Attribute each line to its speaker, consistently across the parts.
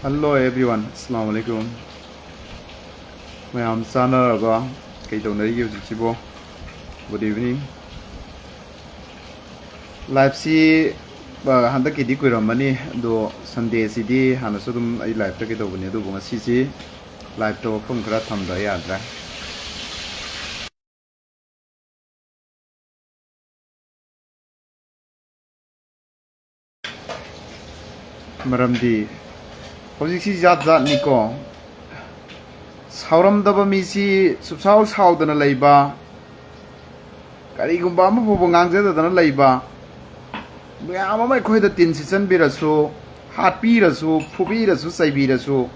Speaker 1: Hello everyone, Assalamu alaikum. I am Sana Raba. Good evening. Live see handa kidi kuiramani do Sunday sidi hana sudum ai live ta kido bune do bunga sisi live to phung khara thamda yadra. Maramdi Hojiksi zat niko sauramdaba misi subsau saudana leiba karigumba ama bobo ngangjadana leiba mayam ama khoida tin season birasu hatpi rasu phubi rasu saibi rasu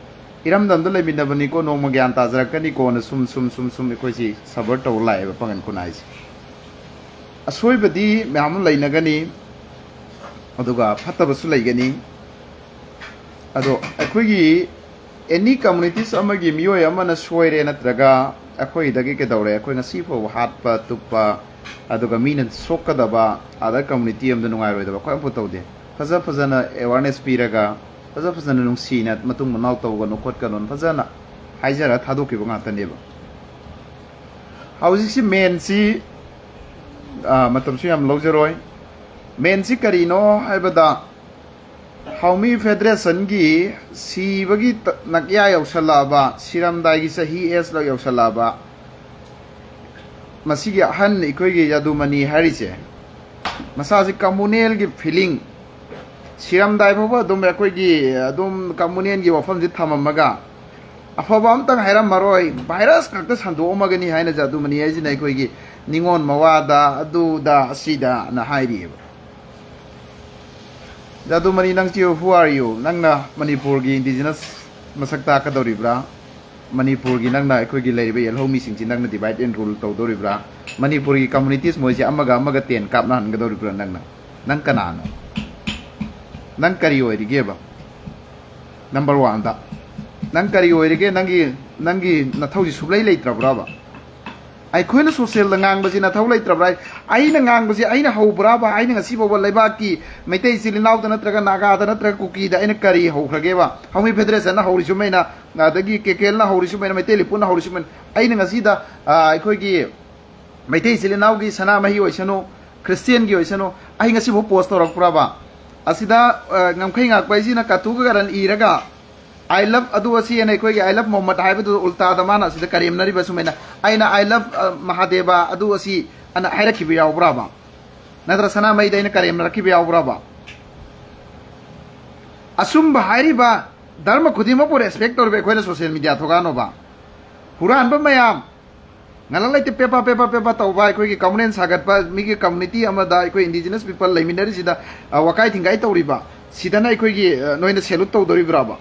Speaker 1: Eramdam da leminabani ko nongma gyan tajarakani ko na sum ekhoi sabar taw laiba pangan kunai asoibadi mayam leinagani aduga phatabasu leigani ado akhoi any communities amagi miyoy amana soire natraga akhoi dagi ke dawre akhoi ngasi fo hatpa tupa aduga mina sokadaba other community am da nungai roidaba khoi ampu tawde fazana awareness piraga fazana nungsina matung manau tawga no khot kanon fazana haijara thadok ki banga taneba hausi si men si matam si am lojeroi men si karino haibada Haomee Federation gi si bagi nakya yausalaba siramdai gi sahi es la yausalaba masigi han ikoi gi JaduMani harise masasi communal gi feeling siramdai baba dum ekoi gi dum communal gi wafam ji thamamaga afaba amtang hairam maroi virus kakta sando omagani haina JaduMani haji na ikoi gi Ningol Mawa da adu da asida na hairi JaduMani nangchiu, who are you? Nangna Manipur gi indigenous masakta ka doribra. Manipur gi nangna ekoi gi leibe Haomee singchi nangna divide and rule taw doribra. Manipur gi communities moji amaga ten kap nan ga doribra nangna. Nang kanano. Nang kari oirige ba. Number 1 da. Nang kari oirige nangi na thauji sublai leitra braba. Ai khoina social ngang baji na thau leitra brai aina ngang baji aina hau braba aina ngasi boba leibaki meitei silinau da natraga naga da natraga kuki da aina kari hau khrage ba Haomee Federation na hauri sumaina dagi kekel na hauri sumaina meitei lipun na hauri sumaina aina ngasi da ai gi meitei silinau gi sana mahi oisano Christian gi oisano ai ngasi bo post tor braba asida ngamkhai ngak bai na katu ga ran iraga I love adu asi ene koi I love Muhammad haibu ulta da mana sida karim nari basumena aina I love Mahadeva adu asi ana haira kibiya braba nadra sana mai da ina karim nari kibiya braba asum bahari ba dharma khudima por respect or be koi social media thoga no ba puran ba mayam ngalai te pepa taw ba koi ki community sagat pa mi ki community amada koi indigenous people laiminari sida wakai thingai tawriba sida na koi ki noina salute taw dori braba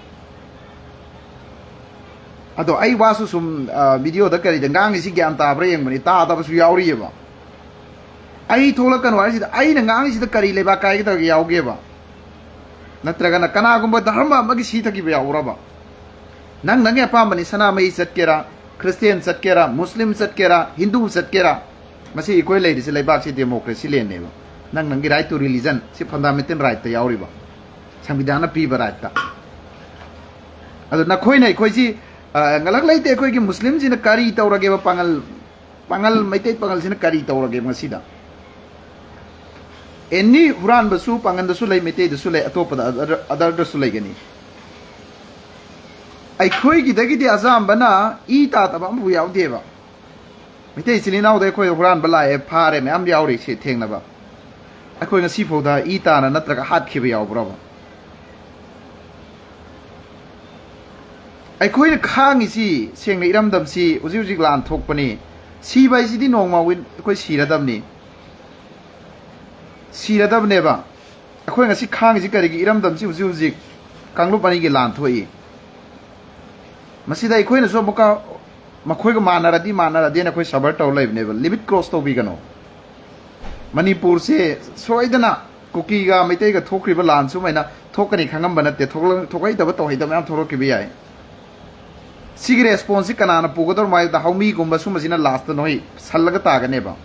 Speaker 1: ado ai wasu sum video da kari dangang isi gyan ta bre yang mani ta da su yauri ba ai thola kan wari da ai ngang isi da kari le ba kai da yauge ba natraga na kana gumba dharma magi si ta ki ba yaura ba nang ya pa mani sana mai satkera Christian satkera Muslim satkera Hindu satkera masi ikoi le dise le ba si democracy le ne ba nang gi right to religion si fundamental right ta yauri ba samvidana pi ba right ta ado na khoi nai khoi si ngalak laite koi ki muslim jina kari tawrage ba pangal maitai pangal jina kari tawrage masida enni huran basu pangan dasu lai maitai dasu lai atopa da adar dasu lai gani ai koi gi dagi di azam bana I ta ta ba mu yaw de ba maitai silinaw de koi huran bala e phare me am yaw ri se thengna ba ai koi ngasi foda I ta na natraga hat khiba yaw bra ba ai khoi na khang isi seng nei Eramdam si uji lan thok pani si bai si di nong ma win khoi siradam ni siradam ne ba khoi ngasi khang isi kari gi Eramdam si uji kanglu pani gi lan thoi masida khoi na so boka makhoi ga manara di na khoi sabar taw live ne ba limit cross to bi gano Manipur se soidana kuki ga meitei ga thokri ba lan su maina thokani khangam ba na te thokai da ba to hai da ma thoro ki bi ai Sigi response kanana pugador mai da Haomee gumba sumasina last noi sallaga tagane ba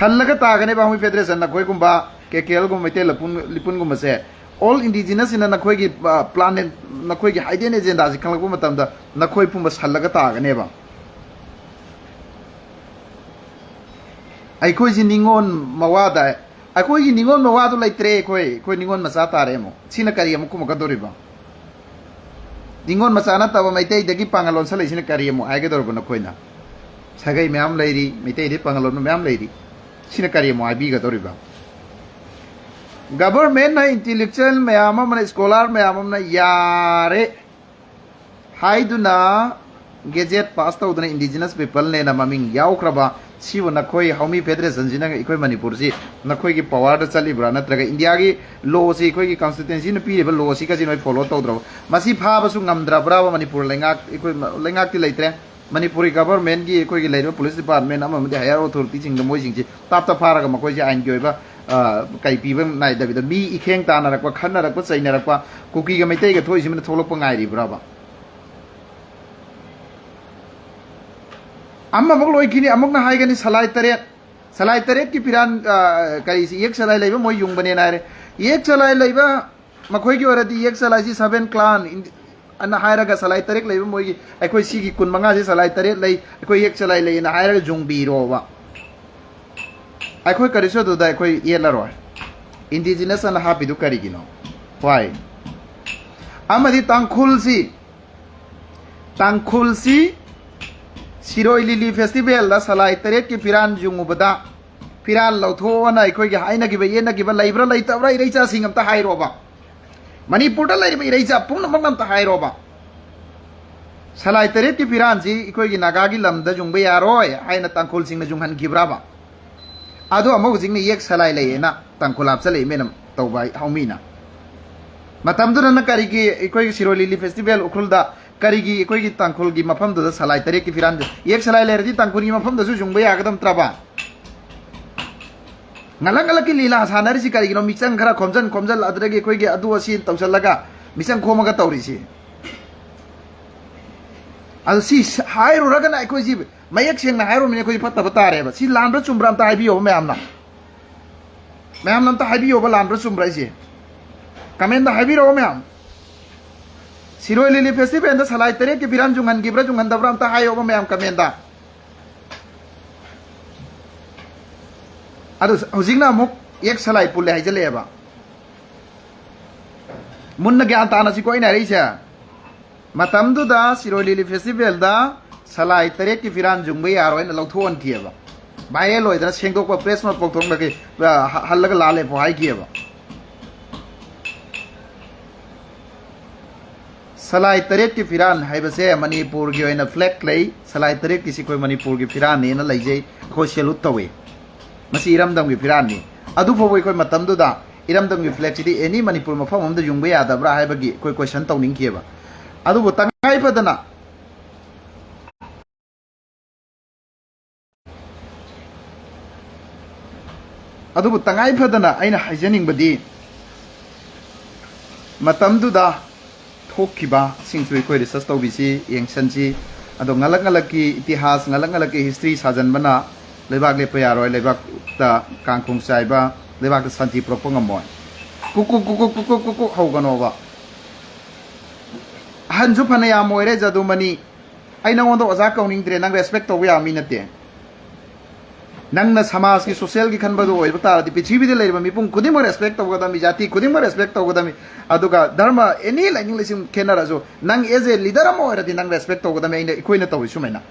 Speaker 1: Haomee Federation na koi gumba kekel gumba te lipun gumba se all indigenous in nakhoi planet nakhoi gi hidden agenda ji khanglapu matam da nakhoi pumba sallaga ta ga neba ai khoi ji ningon mawa da ai khoi gi ningon mawa du laitre khoi ningon macha ta re mo sina kari am kuma ga doriba ningon macha na ta ba maitai dagi pangalon sa lai sina kari mo ai ga dorbo nakhoi na sagai myam lairi maitai de pangalon myam lairi sina kari mo ai bi ga doriba government na intellectual mayama mana scholar mayama na yare haiduna gadget pass tawduna indigenous people ne na maming yaukraba sibo nakhoi Haomee Federation jina ikoi Manipur si nakhoi gi power da chalibra natraga India gi law si ikoi gi constituency na pi law si ka jinoi follow tawdra masi pha ba su ngamdra bra Manipur lengak ikoi lengak ti leitre Manipuri government gi ikoi gi leiba police department ama made higher authority jing da moi jing ji tap ta phara ga makoi ji ain gi ba kai pi bang nai da bi da mi ikheng ta na rakwa khan na rakwa chai na rakwa kuki ga maitai ga thoi simna tholok pa ngai ri bra ba amma mok loi kini amok na hai gani salai taret ki piran kai si ek salai leiba moi yung bane na re ek salai leiba makhoi gi oradi ek salai si 7 clan ana haira ga salai taret leiba moi gi aikoi si gi kun manga si salai taret lei aikoi ek salai lei na haira jung bi ro ba aikoi kariso do dai koi yela ro indigenous and happy do kari gino why amadi tangkhul si Siroi Lili Festival la salai taret ki piran jungu bada piran lautho na ikoi gi haina gi be yena gi ba laibra laitabra irecha singam ta hai roba Manipur da laiba irecha pungna mangam ta hai roba salai taret ki piran ji ikoi gi naga gi lamda jungbe yaroi haina tangkhul sing na junghan gibra ba ado amog jing ni yek salai le na tangkhul ap sale menam tawbai Haomee na matam du na kari gi ikoi Siroi Lili Festival ukhulda karigi koi gi tangkhul gi mafam da salai taret ki firan ek salai le ri tangkhul gi mafam da su jungba ya gadam traba ngala ki lila sanari si karigi no michang khara khomjal adrage koi gi adu asi tawsal laga michang khoma ga tawri si al si hairo raga na koi ji mayak seng na hairo mine koi patta batare ba si lanbra chumbram ta haibi yo mayam nam ta haibi yo ba lanbra chumbra si kamen da haibi ro mayam Siroi Lili Festival da salai taret ki piran junghan gibra junghan dabram ta hayo ba mayam kamenda adu hojingna muk ek salai pulle hai jale ba munna gyan ta na si koi na reisa matam du da Siroi Lili Festival da salai taret ki piran jungbe yaroi na lauthon ki ba baye loi da sengdok ba press ma pokthong lage halaga lale po hai ki ba salai taret ki firan haibase Manipur gi oina flag lei salai taret ki sikoi Manipur gi firan ne na leijei khoi salute tawe masi Eramdam gi firan ni adu phoboi khoi matam du da Eramdam gi flag chidi any Manipur mafam am da jungbe ya da bra haibagi koi question tawning ki ba adu bo tangai padana aina haijaning badi matam du da thokkiba singsui koi research tawbisi yengsanji ado ngalak ki itihas ngalak ki history sajan bana lebak le payaroi lebak ta kangkhung saiba lebak ta santi propong amoy kuku hogano ba hanju phanaya moire JaduMani aina ngondo oza kauning dre nang respect to ya minate nang na samaj ki social ki khanba do oi bata di pithibhi de leiba mi pung kudima respect to goda mi jati kudima respect to goda mi aduga dharma any like lisim kenara jo nang as a leader mo era di nang respect to goda mi ina koina to sumaina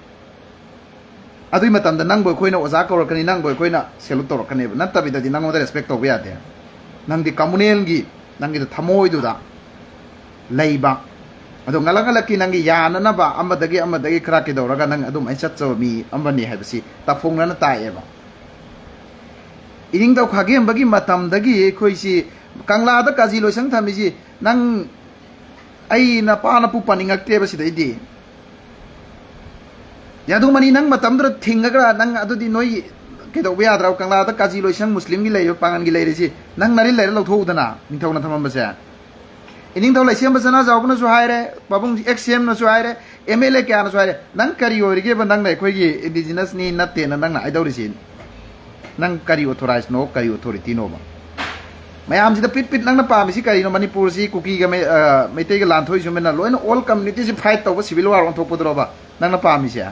Speaker 1: adui matam da nang boy koina oza ko rakani nang boy koina salute to rakani na tabi da di nang oda respect to ya de nang di communal gi nang gi thamoi du da leiba ado ngalangala ki nang gi yana na ba amadagi khara ki do raga nang adum ai chat chaw mi ambani habsi ta phongna na ta eba ining daw khage ambagi matam dagi khoi si kangla da kaji loisang thami ji nang ai na pa na pu paningak te ba si dai di JaduMani nang matam dra thingaga nang adu di noi ke do ya draw kangla da kaji loisang muslim gi lei pangan gi lei ri si nang nari lei lo thou dana ning thau na thamam ba sa ining daw lai siam ba sana jaw na su haire babung xm na su haire mla kya na su haire nang kari ori ge ba nang nai khoi gi indigenous ni natte na nang na ai daw ri sin nang kari authorized no kari authority no ba ma'am से पिट पिट नंग पामी कहीं मनपुर से कुकी मैतई लाथोई सुमेना लोन ऑल कम्युनिटी से फाइट तब सिविल वार ओंथोपद्रोब नंग पामी से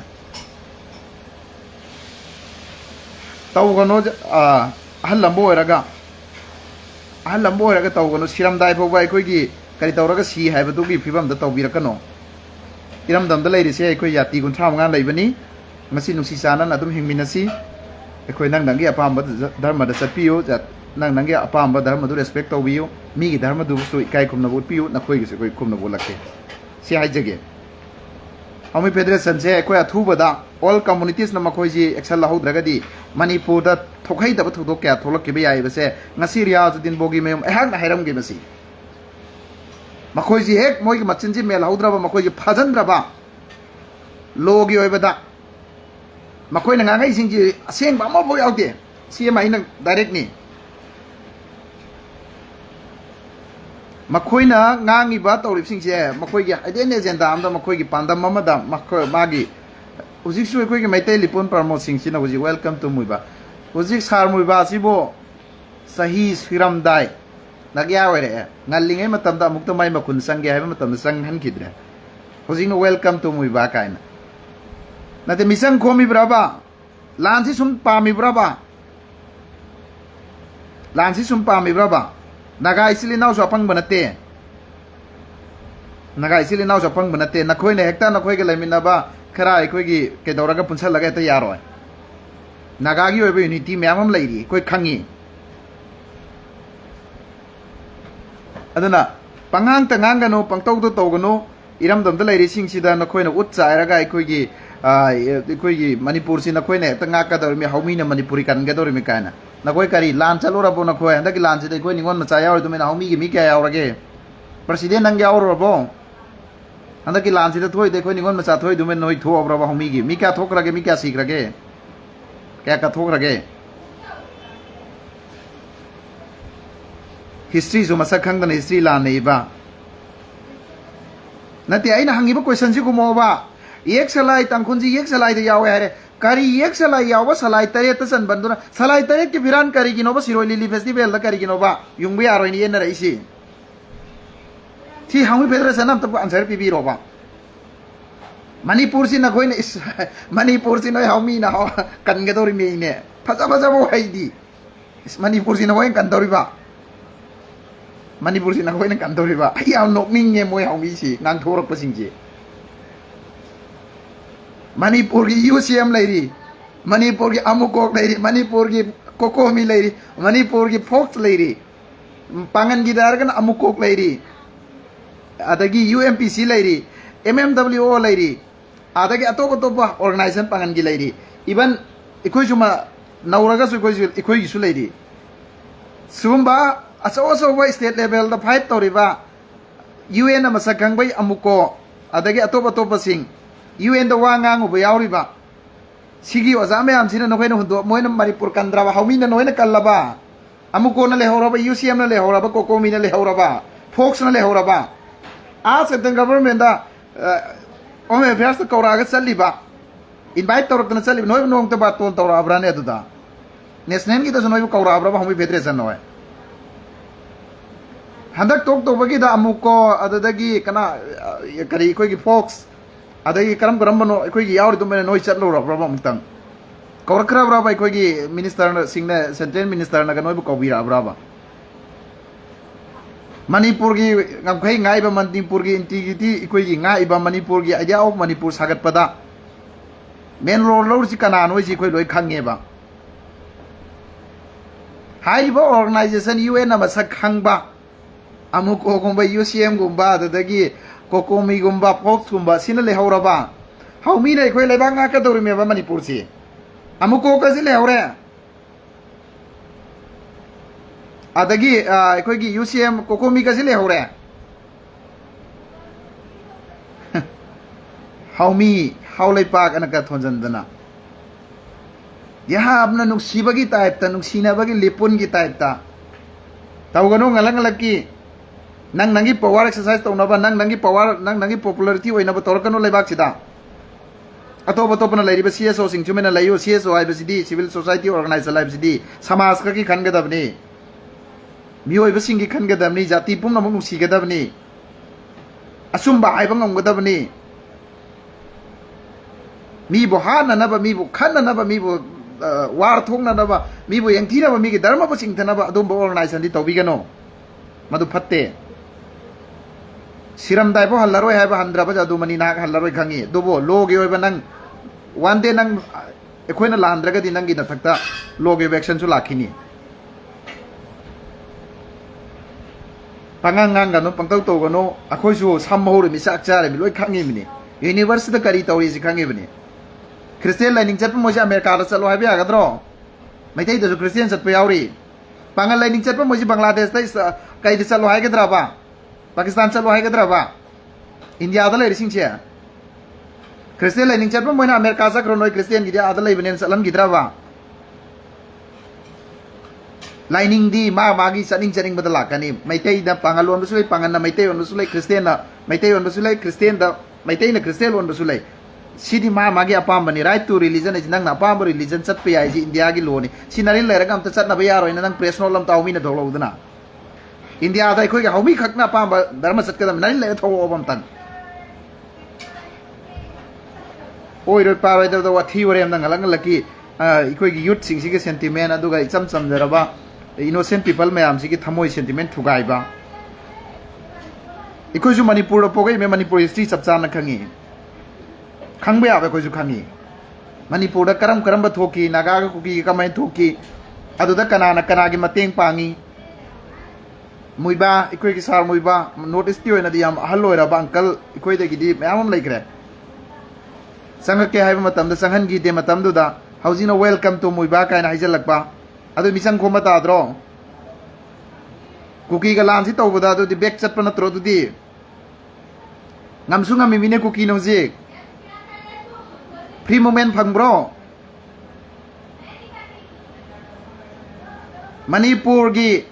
Speaker 1: तौगनो अहल लंबोरगा तौगनो सिरमदाई फौबा अखोगी करी तौरगा सी हाइबदुगी फिबम द तौबिरकनो इरमदम द लेरिसे अखोई जाति 35 लेबनी मसी नुसी चानन अदुम हिंगमिनसी अखोई नंग नंगी अपाम धर्म द चटपियो नंग नंगे अपाम धर्म दु रेस्पेक्ट तौबियो मीगी धर्म दुसु इकाई खुमनबो पियो नखोई से कोई खुमनबो लखे से हाइजगे हाउमी फेडरेशन से अखोई अथुबदा ऑल कम्युनिटीज न मखोई जी एक्शन लहौद्रगदी मणिपुर द थोखै दब थोदो क्या थोलक के याई बसे ngasi रियाजुद्दीन बोगी मेम एहाक न हैरम गे बसी मखोई जी हेक मोई के मचिन जी मेल हौद्रबा मखोई जी फाजनद्रबा लोगी ओइबदा मखोई न ngangai sing ji aseng ba mo bo yaute CM ai न डायरेक्ट नि मखोइना ngangiba tawripsingse मखोइगी आइडेन एजेंडा आमदा मखोइगी पांदम अमदा मखो मागी हुजिकसु अखोइगी मैतै लिपोन प्रमोट सिंगसिना हुजि वेलकम टू मुइबा हुजिक सार मुइबा सिबो सही सिरामदाई नग्या वरे ngallingai matamda amukta mai makun sangge haiba matamda sang hankhidre हुजिक नो वेलकम टू मुइबा काइना नते मिसंग खोमी ब्राबा लानसि सुम पामी ब्राबा लानसि सुम पामी ब्राबा नागा इसलिए नाउ सपंग बनते नागा इसलिए नाउ सपंग बनते नखोई ने हेक्ता नखोई के लेमिनाबा खरा अखोई के दौरगा पुनसल लगे त यारोय नागा की ओइबे यूनिटी मैम लेरी कोई खंगी अदना पंगांग तंगांगनो पंगतौ तो तौगनो इरमदम द लेरी सिंगसिदा नखोई न उत चायरगा अखोई मणिपुर से नखोई ने तंगा का दौरमी हाउमी न मणिपुरी कनगे दौरमी काना नखोई करी लान चलोरबो नखोई हंदकी लान से कोई निंगोन मचा याव तुमे हाउमी की मी क्या यावरगे प्रेसिडेंट नंग यावरबो हंदकी लान से थोई दे कोई निंगोन मचा थोई दुमे नोई थोब्रबो हाउमी की मी क्या थोकरगे मी क्या सीखरगे क्या का थोकरगे हिस्ट्री जो मसा खंगन हिस्ट्री लान नेबा नते आइना हंगिबो क्वेश्चन से गुमोबा एक सलाई तंखुंजी एक सलाई दे यावे हरे करी एक सलाई याव सलाई तरे तसन बंदुना सलाई तरे के फिरान करी गिनोबा सिरोई लिली फेस्टिवल द करी गिनोबा युंगबे यारोइनी येन रइसी थी हाउमी फेडरेशन हम तब आंसर पीबी रोबा मणिपुर से नखोई ने मणिपुर से नय हाउमी ना कनगे दोरी मेने फजा फजा वो हाइदी इस मणिपुर से नखोई कंदोरीबा मणिपुर से नखोई ने कंदोरीबा या नोकनिंगे मोय हाउमी सी नांग थोरक पसिंजे मणिपुर की यूसीएम लेरी मणिपुर की अमुकोक लेरी मणिपुर की कोकोमी लेरी मणिपुर की फोक्स लेरी पांगन की दारगन अमुकोक लेरी अदगी यूएमपीसी लेरी एमएमडब्ल्यूओ लेरी अदगी अतोप अतोप ऑर्गेनाइजेशन पांगन की लेरी इवन इकोई जुमा नौरगा सु इकोई सु लेरी सुबा असो असो स्टेट लेवल द फाइट तौरिबा यूएन मसखंगबै अमुको अदगी अतोप अतोप सिंग UN the wangang of Yauriba. Sigi was Ameam no when Maripur Kandrava, Haomina no Kalaba. Amukona Lehoraba, UCM Lehoraba, Kokomina Lehoraba, Fox Lehoraba. Ask the government only first the Koraga Saliba. Invite Torah Salib, no known to Baton Torah Braneduda. Nesnengi doesn't know Korabra, Haomee Federation. Handak talk to Bagida Amuko, Adagi, Kana Kari Fox. अदगी करम करमनो अखोई यावर तुम नोई चलो रबा मुतंग कौरखरा ब्राबा अखोई minister Singh ने central minister नग नोई कौबीरा ब्राबा मणिपुर की गमखै गाइबा मणिपुर की इंटीग्रिटी अखोई गाइबा मणिपुर की आइडिया ऑफ मणिपुर सागतपदा मेन रोड लोर सि कना नोई सि अखोई लोई खंगेबा हाइबा ऑर्गेनाइजेशन यूएन मसक खंगबा अमुक ओगुंबा यूसीएम गुंबा अदगी कोकोमी गुंबा फोक्स गुंबा सिन लेहौरबा हाउमी ने कोई लेबांगा का दौरी मेबा मणिपुर से अमुको का से लेहौरे अदगी कोई की यूसीएम कोकोमी का से लेहौरे हाउमी हाउले पाक अनका थोंजनदना यहाँ अपना नुक्सीबगी टाइप ता नुक्सीनाबगी लेपुन की टाइप ता तौगनो nglang laki nang nangi power exercise taunaba nang nangi power nang nangi popularity oinaba torkano lebak sida atop atopna lairiba CSO singchumena layo CSO ibcd civil society organizer libcd samas ka ki khangadabni मियोइबसिंगी खनगदबनी जाति पुमनमक नुसिगदबनी असुंबा हाइबा ngamगदबनी मीबो हाननबा मीबो खननबा मीबो वार थोंगनबा मीबो यंगथिनबा मीगी धर्म बो सिंगथनबा अदुम organisation दि तौबिगनो मदु फत्ते सिरमदाइ बो हल्लारोय हाइबा हंद्राबा JaduMani Nahak हल्लारोय खंगी दुबो लोगे ओइबा नंग one day नंग एखोइना लांद्रगदि नंगी नथक्ता लोगे action सु लाखिनी pangangang pangtau to gano akhoi su samhor mi sak chare mi loi khangi mi universe da kari tawri si khangi mi christian lining chat mo ja america da chalo habi agadro mai tai da christian chat pe yauri pangal lining chat mo ji bangladesh da kai da chalo hai gadra ba pakistan chalo hai gadra ba india da lai sing che christian lining chat mo na america sa kronoi christian gi da da lai benen salam gidra ba lining di magi saning badala kani maitai da pangalon basulai pangana maitai on basulai christian na maitai on basulai christian da maitai na christian on basulai sidi magi apam bani right to religion is nang na apam religion chat pe ai ji india gi loni sinari lera gam ta chat na ba yaro ina nang press no lam taw mi na dolo udana india da khoi ga haumi khak na apam dharma chat ka nari lera thaw obam tan oi ro pa ro da wa thi ore nang alang laki khoi gi youth sing si ge sentiment adu ga icham cham jaraba innocent people mayam si ki thamoi sentiment thugaiba ikoju manipur ro pogai me manipur history chapcha na khangi khangba ya ba koju khangi manipur da karam ba thoki naga ga kuki kamai thoki adu da kana gi mateng pangi muiba ikoi ki sar muiba notice ti oina di yam halloi ra ba uncle ikoi de gi di mayam laikre sanga ke haiba matam da sanghan gi de matam du da haujina welcome to muiba kai na haijalakpa adu misang khoma ta dro kuki ga lam si to buda du di back chat pa na tro du di ngamsu ngami mine kuki no ji free moment phang bro manipur gi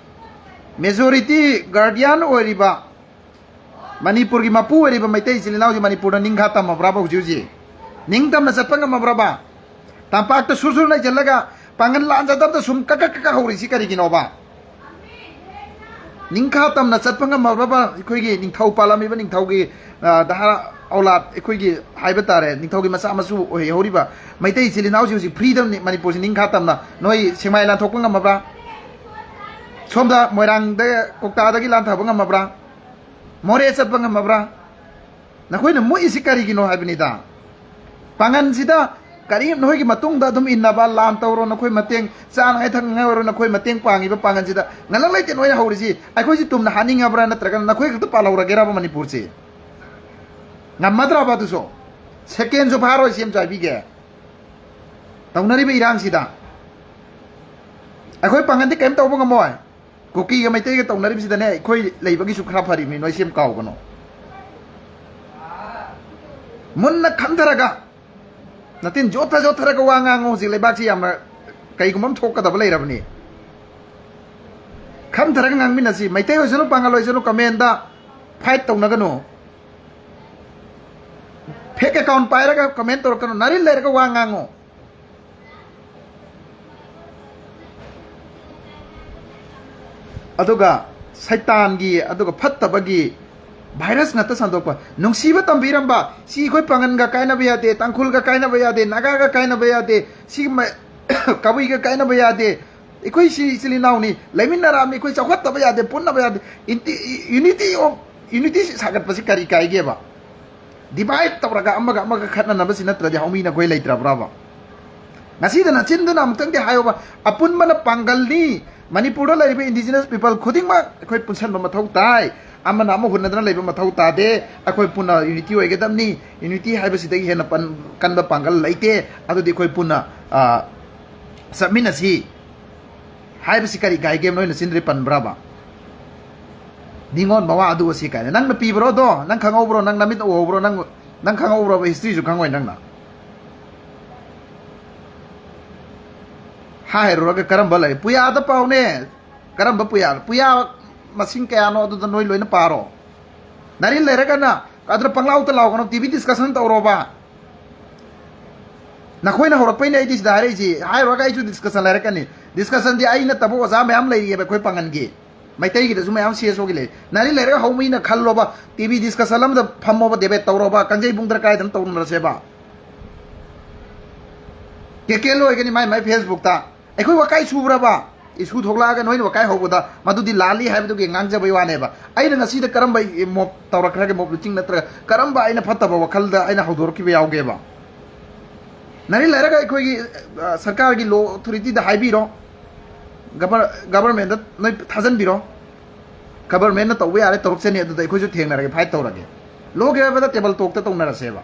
Speaker 1: majority guardian oriba manipur gi mapu oriba maitai silinau ji manipur na ningha tam mabra ba huji ningtam na chatpa ngam mabra ba tampak to sur na jalaga pangan lan jadam to sum kaka hori si kari ginoba ningkha tam na chatpa ngam mabra ba ikoi gi ningthau palami ba ningthau gi da aulat ikoi gi haiba tare ningthau gi masa masu oi horiba maitai silinau ji freedom ni manipur si ningkha tam na noi semai lan thokpa ngam mabra somda moirang de kokta da gi lan thaba ngam mabra more chatpa ngam mabra na khoi na mo isi kari gino haibni da pangan sida kari noi ki matung da dum inna ba lam tawro na khoi mateng chan ai thang ngawro na khoi mateng pangi ba pangan sida nalang lai te noi hauri ji ai khoi ji tum na haning abra na tragan na khoi ka pa laura gera ba manipur se namadra ba tu so second jo pharo sim jai bi ge taunari be irang sida ai khoi pangan ti kem taw ba ngamoy kuki ga mai te ga taunari sida ne ai khoi lei ba gi su khra phari mi noi sim kaw gano munna khandaraga natin jota raga wanga ngo ji lebak si amna kai gumam thok ka da balai rabni kham tharaga ngang min si mai te ho sunu pangal ho sunu comment da fight tong naga no fake account pai raga comment tor kanu nari le raga wanga ngo aduga saitan gi aduga phattabagi virus ngata sandokpa nungsiba tambiramba si khoi pangan ga kaina ba yade tangkhul ga kaina ba yade naga ga kaina ba yade si kabui ga kaina ba yade ikoi si silinau ni lemin ram ni koi chawhat ba yade punna ba yade unity sagat pasi kari kai ge ba divide tabraga amaga khatna na ba sinatra di haumi na koi leitra braba ngasi da na chindu na mtang de hayo ba apun mana pangal ni manipur la ribe indigenous people khuding ma koi punsan ba mathau tai amana ama hunadra leiba mathau ta de akoi puna unity oigedam ni unity haiba sidagi hena pan kanba pangal leite adu de koi puna samina si haiba sikari gai game noi na sindri pan braba Ningol Mawa adu si kai nang na pi bro do nang khangau bro nang namit o bro nang khangau bro history ju khangoi nang na ha hero ga karamba lai puya da paune karamba puya masing kaya no adu noi loina paro nari lere kana kadra panglau ta law kono tv discussion ta roba na khoi na hor pai nei dis dare ji hai roga isu discussion lere kani discussion di aina tabo za me am lai ye khoi pangan ge maitai gi da sumai am CSO gi le nari le re Haomee na khallo ba TV discussion lam da phammo ba debate tawro ba kanjai bungdar kai dan tawun ra se ba ke loi gani mai Facebook ta ekhoi Wakai subra ba isu thogla ga noi Wakai hoboda madudi lali haibu gi ngang jabai wane ba aina ngasi da karam bai mop tawra khra ge mop ching natra karam ba aina phatta ba wakhal da aina hodor ki ba yaw ge ba nari le ra ekhoi gi sarkar gi law authority da haibi ro government da noi thajan biro government na tawbe are torok cheni adu da ekhoi ju thengna ra ge fight tawra ge lo ge ba da table talk ta tawna ra se ba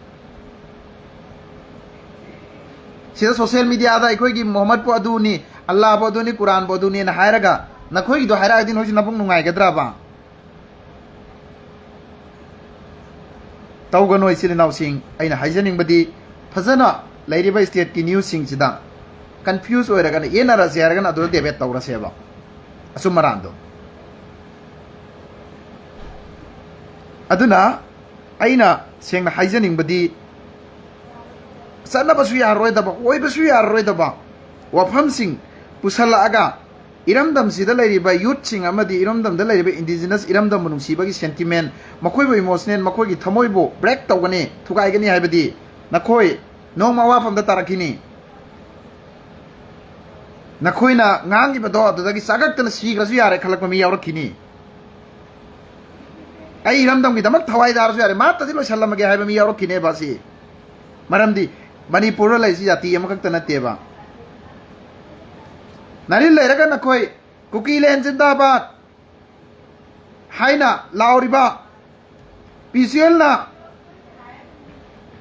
Speaker 1: sida social media da ekhoi gi Muhammad po adu ni Allah po adu ni Quran po adu ni na hairaga na khoi gi do haira din hoji napung nungai gadra ba tawga noi sili naw sing aina haijaning badi fazana lairiba state ki news sing sida confuse oira ga yena ra se ga na do debate tawra se ba asumarando aduna aina sengna haijaning badi sana basu yaroi da ba oi basu yaroi da ba wafam sing pusala aga Eramdam sida lairiba youth sing amadi Eramdam da lairiba indigenous Eramdam munungsi bagi sentiment makoi bo emotional makoi gi thamoi bo break tawgani thugai gani haibadi nakoi nongma wafam da tarakini nakoi na ngangi bado adagi sagak tan sigrasu yare khalak mi yawrakini ai Eramdam gi damak thawai dar su yare mata dilo sallama ge haiba mi yawrakine basi maramdi Manipur lai si jati amakak ta natte ba nari leiraga nakoi kuki len jindabad haina lauriba PCL na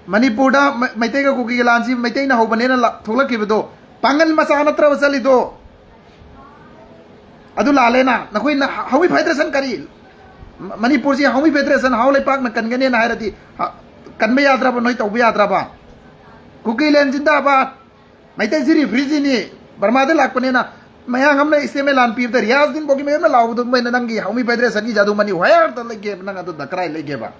Speaker 1: Manipur da maitai ga kuki lansi maitai na hobane na thoglaki bedo pangal masa natra wasali do adu lalena nakoi na Haomee Federation kari Manipur si Haomee Federation haulai pak na kangane na hairati kanbe yadra ba noi tawbe yadra ba kuki len jindabad maitai siri frizi ni barmade lakpane na mayang hamna iseme lan pip da riaz din bogi mena law do mena nangi Haomee Federation gi JaduMani where ta lege nanga do dakrai lege ba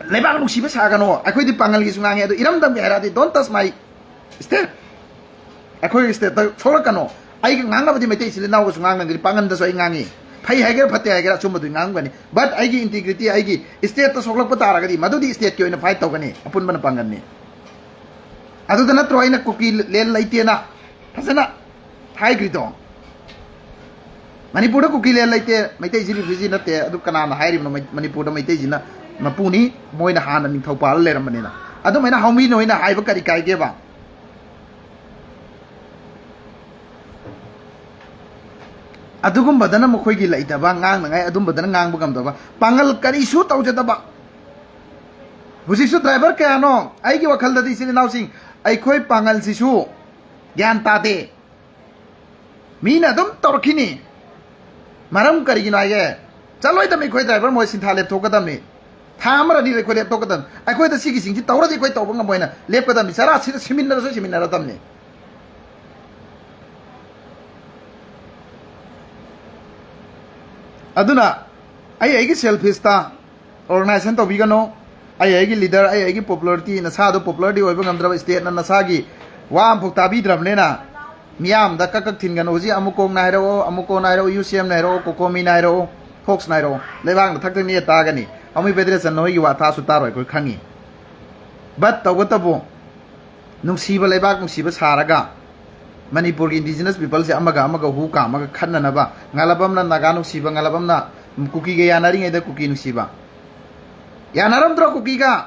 Speaker 1: lebang lu sibe saga no akoi di pangal gi sungange do Eramdam gi heradi don't touch my step akoi step ta thola kano ai gi nganga badi maitai sile naw sungang ngi pangan da so ngangi phai hager phate hager chum du ngang gani but ai gi integrity ai gi state ta soklak pata ra gadi madudi state ki oina fight taw gani apun ban pangan ni adu dana troina kuki lel laite na fasana thai grito Manipur da kuki lel laite maitai jili fizi na te adu kana na hairi no Manipur da maitai jina mapuni moina hana ning thopal leram manina adu maina Haomee noina haiba kari kai ge ba adugum badana mokhoi gi laita ba ngang ngai adum badana ngang bugam da ba pangal kari su tawjata ba husisu driver kaya no ai gi wakhal da disili naw sing ai khoi pangal sisu gyan tate mina dum torkini maram kari gi naye chaloi da mi khoi driver moi sin thale thokadam ni thamara ni khoi le thokadam ai khoi da sigi sing ji tawra di khoi tawbang moina lepkadam ni sara siminar so siminar tam ni aduna ai gi selfish ta organization to bigano ai gi leader ai gi popularity na sa do popularity oiba ngamdra state na sa gi wa am phuk tabi dram lena miam da kakak thingan oji amukong na hero amuko na hero UCM na hero kokomi na hero fox na hero lebang thak ni ta gani Haomee Federation no gi wa tha su taroi ko khangi but tawgatabu nungsiba lebak nungsiba saraga Manipur indigenous people se amaga hu ka amaga khanna na ba ngalabam na naga nungsiba ngalabam na kuki ge yanari ngai da kuki nungsiba yanaram tro kuki ga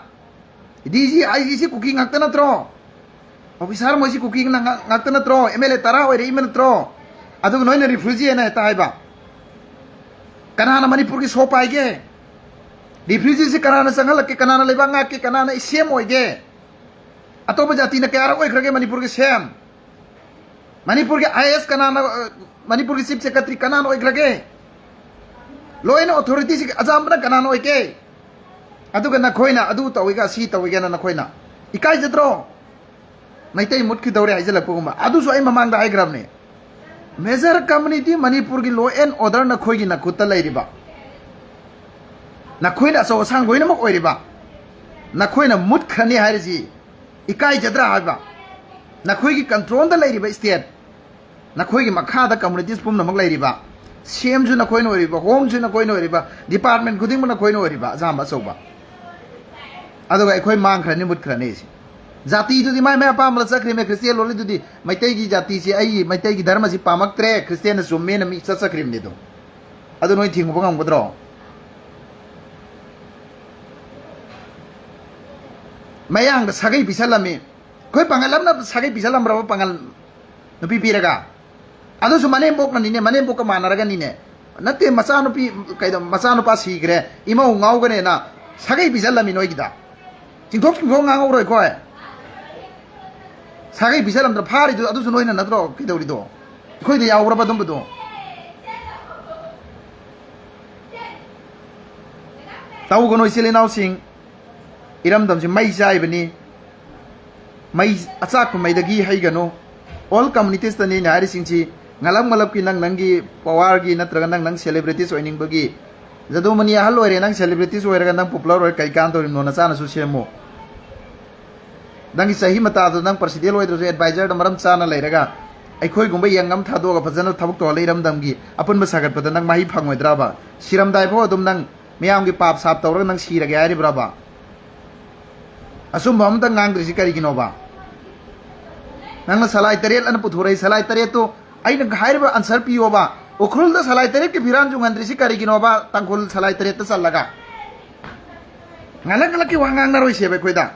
Speaker 1: diji ICC kuki ngakta na tro officer mo si kuki ngakta na tro MLA tara oi re imen tro adu noi na refugee na ta ba kana na Manipur ki so pai ge refugee se kana na sangal ke kana na lebang ke kana na isem oi ge ato ba jati na kaya oi khage Manipur ke sem Manipur ke IS kana na Manipur ki chief secretary kana na oi khage law and authority si azam na kana na oi ke adu ga na khoina adu tawiga si tawiga na khoina ikai jatro maitai mut ki dawre haijala puguma adu so ai mamang da ai grab ne major community Manipur ki law and order na khoi gi na kuta lai riba na khoina so sang goina mok oi riba na khoina mut khani hairji ikai jadra haiba na khoi gi control da lai riba state नखोई की मखादा communities पुमनमक लेरिबा same जु नखोई नोरिबा home जु नखोई नोरिबा department खुदिंग म नखोई नोरिबा जाम अचौबा अदुगा अखोई मांगख्रनि मुतख्रनि सि जाति दुदि माय माय पामला चख्रि मे क्रिस्टियन लोली दुदि मैतै की जाति सि आई मैतै की धर्म सि पामक्त्रे क्रिस्टियन जुम्मे न मी चख्रिम नि दो अदु नोइ थिंगबो ngambodro mayang da sagai bisalami koi pangalam na sagai bisalam ra pangal nupi piraga adu su mane bok na ni ne mane bok ka manaraga ni ne natte macha nupi kaido macha nupa sigre imau ngau gane na sagai bisalami noi gida jingthok jingthok ngau roi koi sagai bisalam da phari du adu su noi na nadro kidori do koi de yaw ra ba dum do tahu gonoi silinau sing Eramdam si mai jai bani mai achak ko mai dagi hai gano all communities tani nari singchi ngalam ngalap ki nang nangi power gi natraga nang celebrities oining bagi JaduMani ahal ore nang celebrities oiraga nang popular oi kai kan to no na chana su semo dangi sahi mata do nang president oi do advisor da maram chana leiraga aikhoi gumba yangam thado ga phajana thabuk to Eramdam gi apun ba sagat pada nang mahi phangoi draba siramdai pho dum nang miyam gi pap sap tawra nang siraga ari braba asum bam tang ngang drisi kari ginoba nang salai tariat an puthurai salai tariat to ai nang hair ba answer piyo ba okrul da salai tariat ke biran ju ngandrisi kari ginoba tangkul salai tariat ta salaga ngalak ngalak ki wangang na roi sebe koida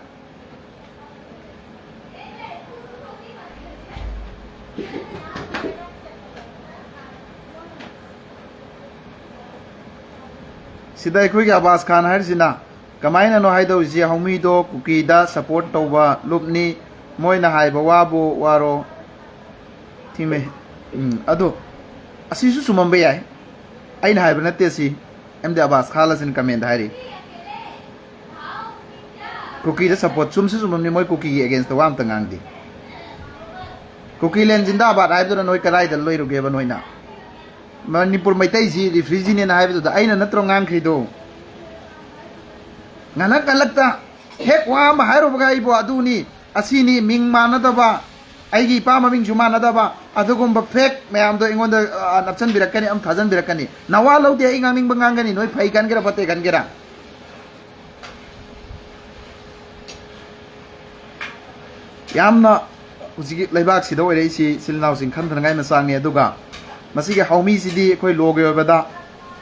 Speaker 1: sidai khoi ga bas khan har sina kamaina no haido ji Haomee do kuki da support toba lupni moina haiba wabu waro time ado asisu sumambe yai aina haiba natte si MD Abbas khalasin comment hairi kuki da support sumsu sumamni moi kuki against the wam tangang di kuki len jinda ba haiba do noi karai da loi ruge ba noina Manipur maitai ji refugee ne haiba do aina natro ngang khrido nganak alakta hek wa ma hairo baga ibo aduni asini ming manadaba aigi pa ma ming juma nadaba adugum ba fake mayam do ingonda napsan birakani am thazan birakani nawa laude ingang ning bangangani noi phai kan gera pate kan gera yamna uji laibak sida oirei si silnau sing khan thangai ma sangi aduga masige Haomee sidi khoi loge obada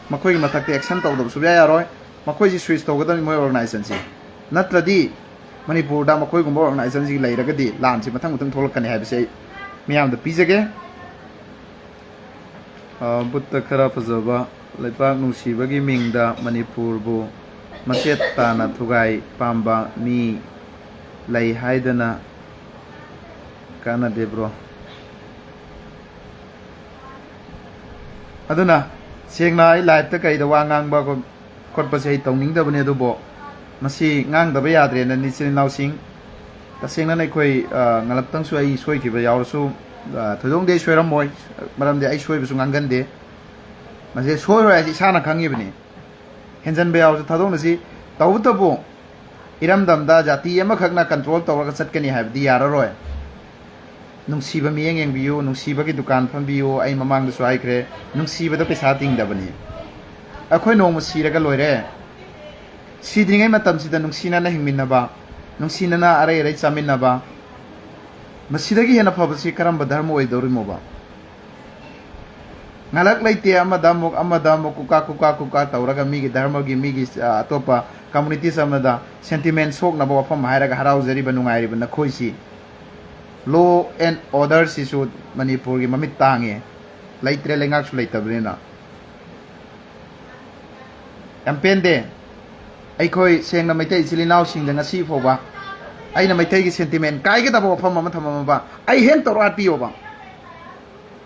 Speaker 1: makhoi mathakte action tawdab subya yaroi makhoi ji switch tawgadani moi organization si natradi Manipur da makhoi gumba organization si lairagadi lan si mathang mathang tholakani haibase miyam da pijage butta khara phajaba laipak nungsibagi mingda Manipur bu maset tana thugai pamba mi lai haidana kana debro aduna sengna ai live ta kai da wangang ba ko khot pa sei tong ning da bane du bo masi ngang da ba yadre na ni sin naw sing ta sengna nai khoi ngalap tang su ai soi ki ba yaw su thodong de soiram moi maram de ai soi bu su ngang gan de masi soi ro ai sa na khangi bani henjan ba yaw su thodong na si taw ta bo Eramdam da jati ama khakna control tawra ka chat kani haib di yara roi nungsiba miyeng yang biyo nungsiba ki dukan pham biyo ai mamang da swai kre nungsiba da pesa ting da bani akhoi nong siraga loire sidringai matam sida nungsina na hingminna ba nungsina na arai arai chaminna ba masidagi hena phabasi karamba dharma oi dorimo ba ngalak laite amadamok kuka tawraga migi dharma gi migi atopa community samada sentiment sok na ba pham hairaga harau jari ba nungai ba na khoisi law and order sisu Manipur gi mamit tange laitre lengak su laitabrena ampende ai khoi seng na maitai silinau sing da ngasi foba ai na maitai gi sentiment kai ga da ba pham ma thama ba ai hen torat piyo ba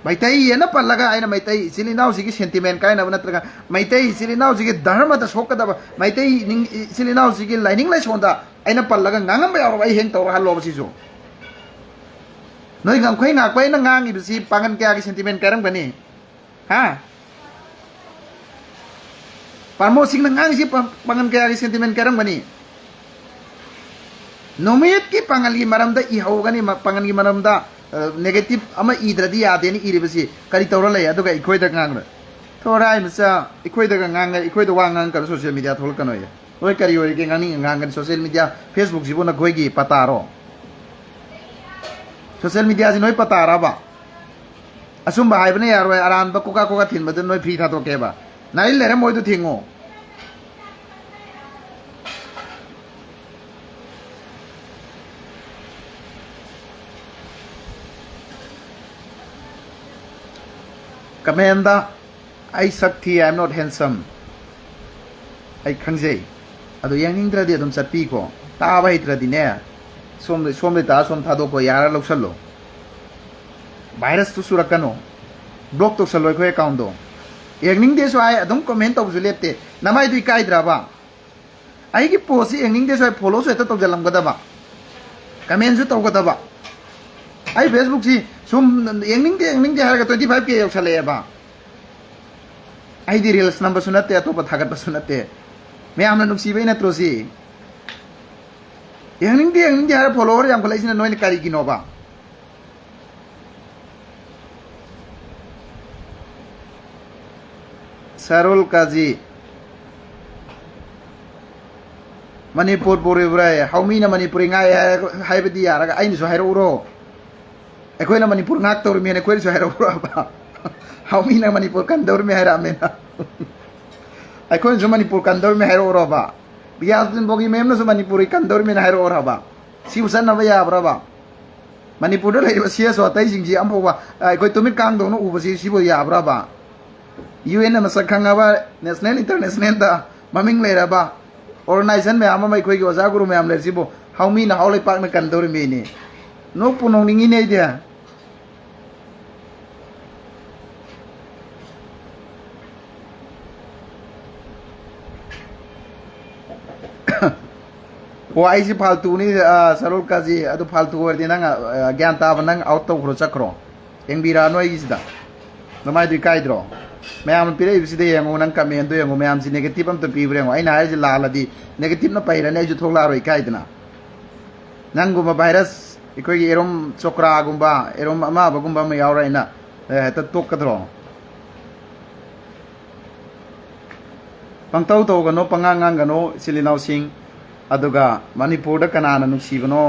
Speaker 1: maitai yana pallaga ai na maitai silinau sigi sentiment kai na natraga maitai silinau sigi dharma da sok da ba maitai silinau sigi lining lai sonda ai na pallaga ngangam ba ai hen tor halo ba sisu noi ngam khoi ngak pai na ngang i si pangan kya gi sentiment karam bani ha parmo sing na ngang si pangan kya gi sentiment karam bani nomit ki pangal gi maram da i hau gani pangan gi maram da negative ama idradi yade ni iribasi kari tawra lay aduga ikoida ngang thorai masa ikoida ngang ikoida wangang kan social media thol kan oy oi kari oi ke ngani ngang social media facebook jibona goigi pataro social media ji noi patara ba asum ba haibne yaro aran ba koka koka thin badan noi free tha to ke ba nai lere moi du thingo Kamenda, I sakti, I'm not handsome. I kangjay. Ado yang indra dia dum sapi ko. Ta ba hitra dine. Som le ta som tha do ko yara lok salo. Virus tu surakano. Block to salo ko account do. Yang ning de so ai adum comment to zulete. Namai du kai dra ba. Ai ki post yang ning de so follow so eta to jalam gada ba. Comment su to gada ba. Ai Facebook si sum yang ning de harga 25k yok sale ba. Ai di reels number sunate ato pa thagat pa sunate. Me amna nuksi be na trosi. Yang ning de har follower jam khalai sina noi kari kino ba. Sarul Kaji Manipur puri bray Haomee na Manipur ngai hai bedi yara ai ni so hairo uro ekoi na Manipur ngak tor mi ne koi so hairo uro ba Haomee na Manipur kan dor mi haira mena ekoi so Manipur kan dor mi hairo uro ba bias din bogi mem no so Manipur kan dor mi na hairo uro ba si usan na ba ya bra ba Manipur do lai ba sia so tai jing ji am pho ba ekoi tumit kang do no u ba si bo ya bra ba UN na masakangaba national international da maming lera ba organization me ama mai khoi gi oja guru me am le sibo Haomee na haulai pak na kan dor me ni no punong ningi nei dia o ai si faltu ni sarul kaji adu faltu wer dinang gyan ta banang out to khro chakro engbira noi gi da namai du kai dro ma'am पीरे यांगो नंग comment यांगो ma'am से negative अमत पीब्रेंगो अना हाय लालदी negative न पाइरने जो थोला रोय काइदना नंगुम वायरस इकोई एरोम चोकरा गुंबा एरोम अमा बगुंबा म यावराइना हेता तोकद्रो पंगतौ तौगनो पंगांगांगनो सिलिनाउ सिंग अदुगा मणिपुर द कनाना नुसीबनो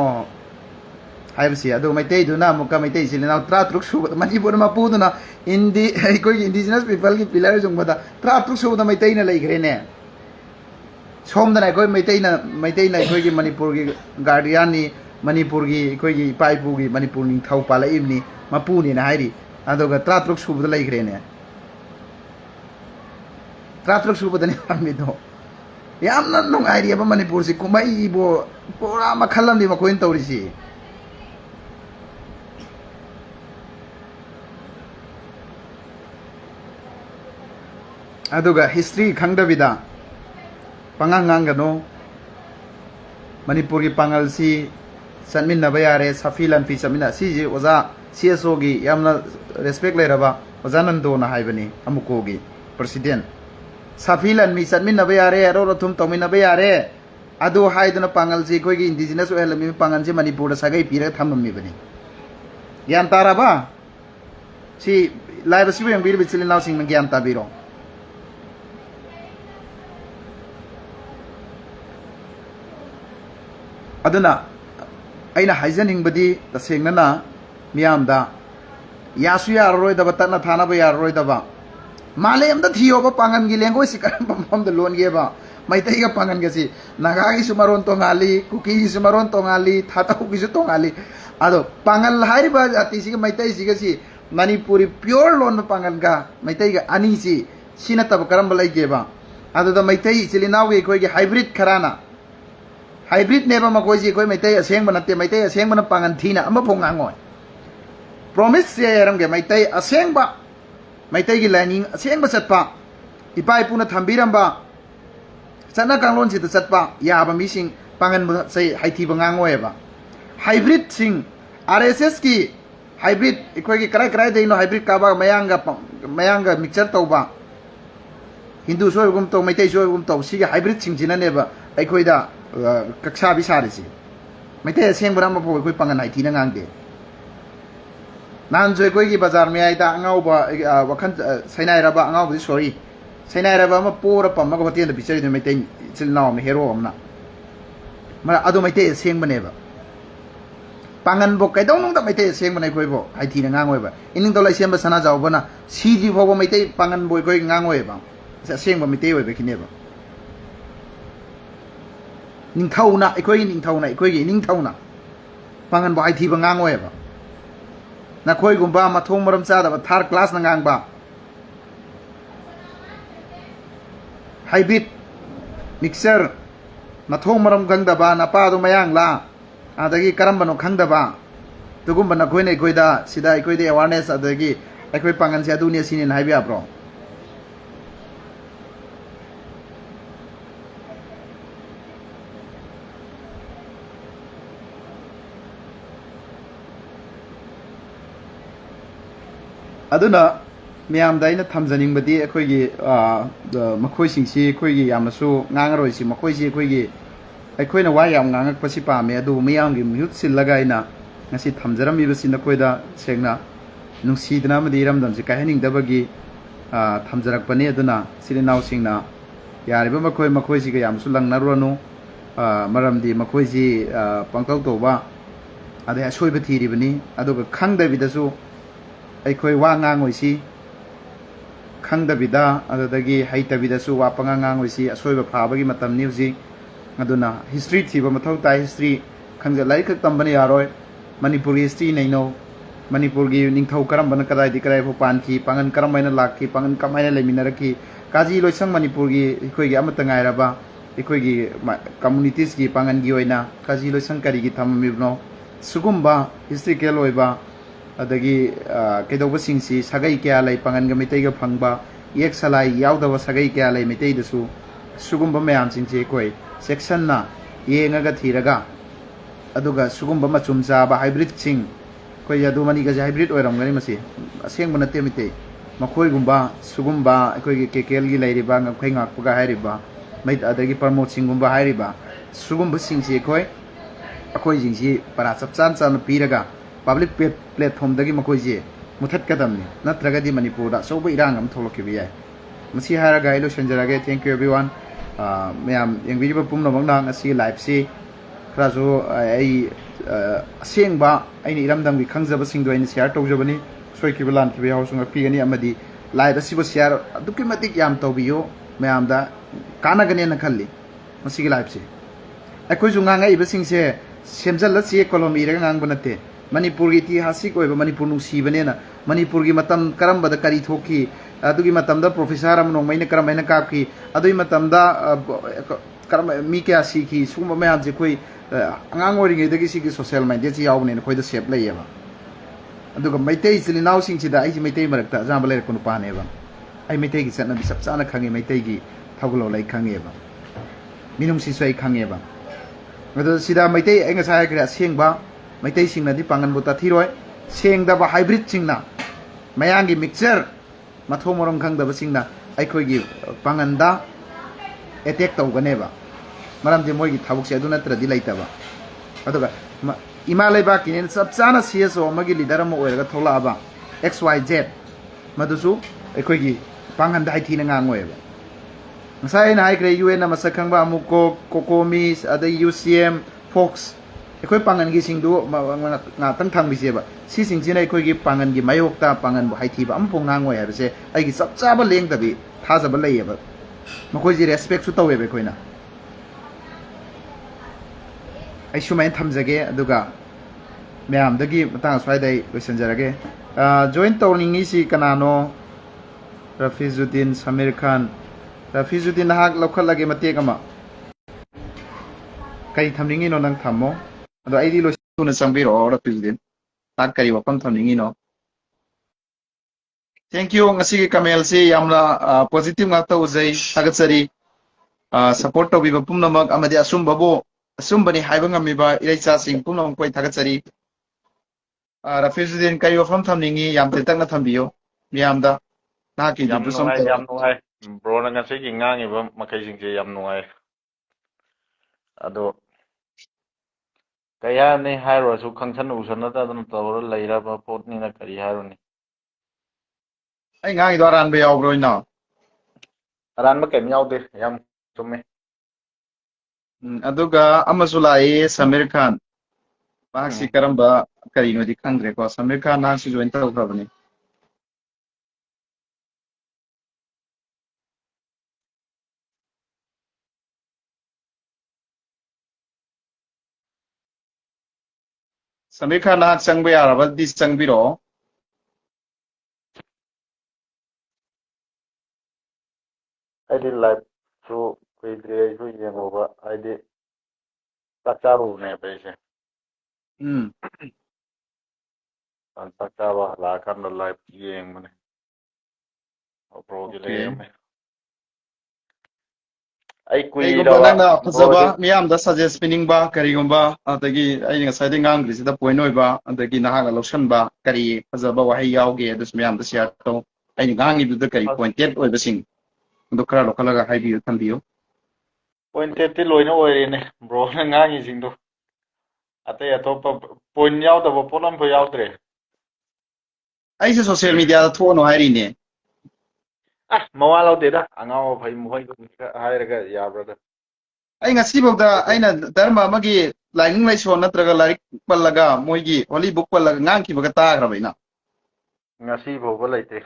Speaker 1: हाइबसी अदु मैतै दुना मुका मैतै सिलिनाउ 33 सुब मणिपुर मा पुदुना इंडी कोई इंडिजिनस पीपल की पिलर जुंगबदा 33 सुब मैतै न लैग्रेने सोमदना कोई मैतै न कोई की मणिपुर की गार्डियन नि मणिपुर की कोई की पाइपु की मणिपुर नि थौ पाला इमनी मपुनी ना हाइरी अदुगा 33 सुब लैग्रेने 33 सुब दनि मिदो यामना नुंगाइरी अब मणिपुर से कुमै बो पूरा मखलम नि मकोइन तौरिसी अदुगा हिस्ट्री खंगदबिदा पंगांगांगनो मणिपुर की पंगल सी सनमिनबा यारे सफी लंपी समिना सीजे ओजा सीएसओ की यामना रेस्पेक्ट लेरबा ओजा नंदो ना हाइबनी अमुको की प्रेसिडेंट सफी लंपी सनमिनबा यारे रो थुम तमिनबा यारे अदु हाइदना पंगल सी कोई की इंडिजिनस ओहलमी पंगल से मणिपुर सगै पीरे थममी बनी ज्ञान ताराबा सी लाइव सिबे यंग बीर बिचली नाउ सिंग ज्ञान ताबिरो अदुना अइना हाइजनिंगबदी तसेंगना मियामदा यासु यारोयदबा तना थानाबा यारोयदबा मालेमदा थियोबा पांगन गी लेंगोय सिकरम पमम द लोन गेबा मैतैगा पांगन गसी नागागी सुमरोन तोंगाली कुकी सुमरोन तोंगाली थाताउ गी तोंगाली अदो पांगन हाइरिबा जाति सिग मैतै सिगसी मणिपुरी प्योर लोन पांगन गा मैतैगा अनी सी सिना तब करम लैगेबा अदो द मैतै चिलिनाउगी कोइगी हाइब्रिड खराना हाइब्रिड नेबा मकोजी कोई मैतै असेंग बनते मैतै असेंग बन पांगन थीना अम फोंगांगोय प्रॉमिस से यरमगे मैतै असेंग बा मैतै की लाइनिंग असेंग बचतपा इपाई पुना थंबीरंबा सना कांगलोन सित चतपा याबा मिसिंग पांगन से हाइथी बंगांगोयबा हाइब्रिड सिंग आरएसएस की हाइब्रिड इकोई की कराय कराय देनो हाइब्रिड काबा मयांगा मिक्सचर तौबा हिंदू सोयगुम तो मैतै सोयगुम तो सिगे हाइब्रिड सिंग जिनानेबा अखोइदा कक्षा भी सारे से मैते असेंग बराम पो कोई पंगन हाइथी ना गांगदे Nanjoy Kogi Bazar Meaida Angauba Wakan Sainaraba Angau sorry. Sainaraba poor Pamagoti and the Picture to maintain till now hero amna. Adomate sing maneva. Pangan book, I don't know that my taste same when I go. I think an angweva. In the Lysiamba Sanaza Obana, CG for my tape, Pangan boy going angweva. It's the same when my tape with never. Ningtauna, equating Ningtauna, equating Ningtauna. Pangan boy Tibang angweva. Nakoi Gumba, Matomaram Sada, but Tar class Nangangba. Hybrid mixer Matomaram Gangdaba, Napado Mayang La. Adagi Karambano Kangdaba, Tugumba Nakoine Goida, Sida Equide awareness Adagi, Equipangan Sadunia seen in Hibia Bro. Aduna, Miam Dina Tamzaning Badi, Equigi, the Makoising Sea, Quigi, Yamasu, Nangaroisi, Makoisi, Quigi. ꯑꯩꯈꯣꯏꯅ ꯋꯥ ꯌꯥꯝ ꯉꯥꯡꯉꯛꯄꯁꯤ ꯄꯥꯝꯃꯦ ꯑꯗꯨ ꯃꯤꯌꯥꯝꯒꯤ ꯃꯤꯍꯨꯠ ꯁꯤꯜꯂꯒ ꯑꯩꯅ ꯉꯁꯤ ꯊꯝꯖꯔꯝꯃꯤꯕꯁꯤ ꯅꯈꯣꯏꯗ ꯁꯦꯡꯅ ꯅꯨꯡꯁꯤꯗꯅ ꯑꯃꯗꯤ ꯏꯔꯝꯗꯝꯁꯤ ꯀꯥꯏꯍꯟꯅꯤꯡꯗꯕꯒꯤ ꯊꯝꯖꯔꯛꯄꯅꯤ ꯑꯗꯨꯅ ꯏꯆꯤꯜ-ꯏꯅꯥꯎꯁꯤꯡꯅ ꯌꯥꯔꯤꯕ ꯃꯈꯣꯏꯁꯤꯒ ꯌꯥꯝꯁꯨ ꯂꯪꯅꯔꯨꯔꯅꯨ ꯃꯔꯝꯗꯤ ꯃꯈꯣꯏꯁꯤ ꯄꯪꯇꯧ ꯇꯧꯕ ꯑꯗꯩ ꯑꯁꯣꯏꯕ ꯊꯤꯔꯤꯕꯅꯤ ꯑꯗꯨꯒ ꯈꯪꯗꯕꯤꯗꯁꯨ ꯑꯩꯈꯣꯏ ꯋꯥ ꯉꯥꯡꯉꯣꯏꯁꯤ ꯈꯪꯗꯕꯤꯗ ꯑꯗꯨꯗꯒꯤ ꯍꯩꯇꯕꯤꯗꯁꯨ ꯋꯥ ꯄꯉꯥꯡ ꯉꯥꯡꯉꯣꯏꯁꯤ ꯑꯁꯣꯏꯕ ꯐꯥꯕꯒꯤ ꯃꯇꯝꯅꯤ ꯍꯧꯖꯤꯛ aduna history thiba mathau tai history khangja lai khak tambani yaroi manipur history nei no manipur gi ningthau karam bana kadai di kadai pho pan ki pangan karam maina lakki pangan kamaina leminaraki kaji loisang manipur gi ikoi gi amata ngai raba ikoi gi communities gi pangan gi oina kaji loisang kari gi thammibno sugumba historical oiba adagi kedoba singsi sagai kya lai pangan ga mitai ga phangba yek salai yaudaba sagai kya lai mitai dasu sugumba mayam singse koi section na yengaga thiraga aduga sugumba machum chaba hybrid sing koi JaduMani ga hybrid oiramgani masi asengba natte mite makoi gumba sugumba koi kekel gi lairiba ngakhai ngakpuga hairiba mai adagi promote singumba hairiba sugumba singsi koi akoi jingsi para chapchan chan piraga public platform dagi makoi je muthat kadamni natraga di manipur da soba irang am tholokibi yai masi haraga ilo sanjarage thank you everyone Mayam yang video pum na bang asi live si kraso ai asengba aini Eramdam gi khangjaba singdo aini share tawjabani soikibalan ki be hausunga pigani amadi live asibo share aduki matik yam tawbiyo mayam da kana gane na khalli masi gi live si akoi junga ngai ibasingse semjal la si kolom ira ngang banate manipur gi ti hasik oiba manipur nungsi banena manipur gi matam karamba da kari thoki adugi matamda professor amno maina karamaina kapki adui matamda karam mi kya siki suma mayam je koi angang oringe dagi siki social media ji yawne ne khoida sep layeba aduga maitei ichilinaw sing chida ai maitei marakta jamba le kunu pane ba ai maitei gi chana bi sap chana khange maitei gi thaglo lai khange ba minung si sai khange ba adu sida maitei ai nga sai kra sengba maitei singna di pangan buta thiroi sengda ba hybrid singna mayangi mixture Mathomorong Kangdaba Singna, Aikogi Panganda, attack Tauganeva. Madame de Mogi Tabuxia do not dilataba. Adoga Imalay Bakin in Subsana CS or Magili Daramo or Tolaba, XYZ, Madusu, Aikogi, Panganda Itinangweva. Masai and Higre UN Masakamba Muko, Kokomis, other UCM, Fox, Equipang and Gissing do Natang Visiba. Sising Sina Kogi Pangan gi Mayokta Pangan Haitiba Ampong Nangway have say I get up Saba Ling the bit Tazaba Layaba Makoji respect to Tawe Bequina I show my Tamzage Duga Ma'am the give Tans Friday Visanjarage joint toning isi kanano Rafizuddin Samir Khan Rafizuddin Nahak local lagi mategama Kai Taming on Tamo the ideal tuna Sambir or Rafizuddin Takari wapam thamningi no thank you ngasi kamel si yamna positive ngata uzai tagatsari support to biba pumna mag amadi asum babo asum bani haiba ngamiba iraicha sing pumna koi tagatsari Rafizuddin kai wapam thamningi yam tetak na thambiyo miyamda na ki
Speaker 2: yam
Speaker 1: du som
Speaker 2: nungai yam nungai bro na ngasi gi ngangi ba makai sing je yam nungai ado Kaya ni hiro su kangsan usan na ta toura laira ba pot ni na kari hiro ni.
Speaker 1: Ai ngang do ran be yaw bro ina.
Speaker 2: Aran ma kem yaude yam chumme.
Speaker 1: Aduga amasu lai Samir Khan. Mahasi karamba kari no di khangre ko Samir Khan na su join taw khabani. Samir Khan na sang be araba di sang biro.
Speaker 2: Aidi live su kuidre su yengo ba aidi takaru ne pese. An takaba la kan live yeng mane. Bro gi le me. Ai kui da
Speaker 1: Aigumba
Speaker 2: ba
Speaker 1: nangna
Speaker 2: bro de
Speaker 1: fazaba miyam da suggest pinning ba karigumba adagi ai nga sai ngang gri da point oi ba adagi naha lotion ba kari fazaba wahi yauge dus miyam da share to ai ngang idu da kari pointed oi basing do kra lokalaga hai biu tambiu
Speaker 2: pointed ti loina oire bro na ngangi singdo. Atai atopa point yau da ba polam ba yaudre.
Speaker 1: ai se social media da thono hai ri ne
Speaker 2: Ah, mawa laudeda angao phai mohoi hairaga yabrada.
Speaker 1: ai ngasi bawda aina dharma amagi laining laison natraga larik pallaga moigi holy book pallaga ngang ki baga ta grabaina
Speaker 2: Ngasi bawba laite.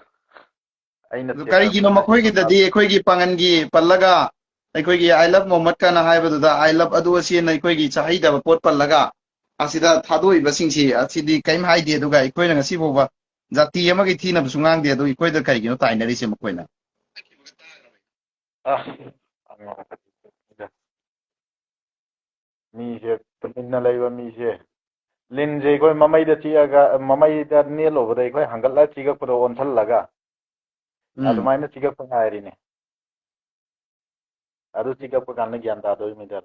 Speaker 2: Aina
Speaker 1: kari
Speaker 2: status
Speaker 1: gino makhoi gi dadi ekhoi gi pangan gi pallaga ekhoi gi I love Mohammed kana haibadu da I love adu asi na ekhoi gi chahai da pot pallaga asida thadoi basingsi asidi kaim haide duga ekhoi na ngasi bawba jati amagi thina busungang de adu ekhoi da kari gino tainari se makhoi na
Speaker 2: Ah, angao. Mi se tuminna laiba mi se. Linje koi mamai da chiaga mamai da nelo bada koi hangatla chiga pura onthal laga. Adumaina chiga pa ngairi ne. Adu chiga pa kanna gyan ta doi mi dar.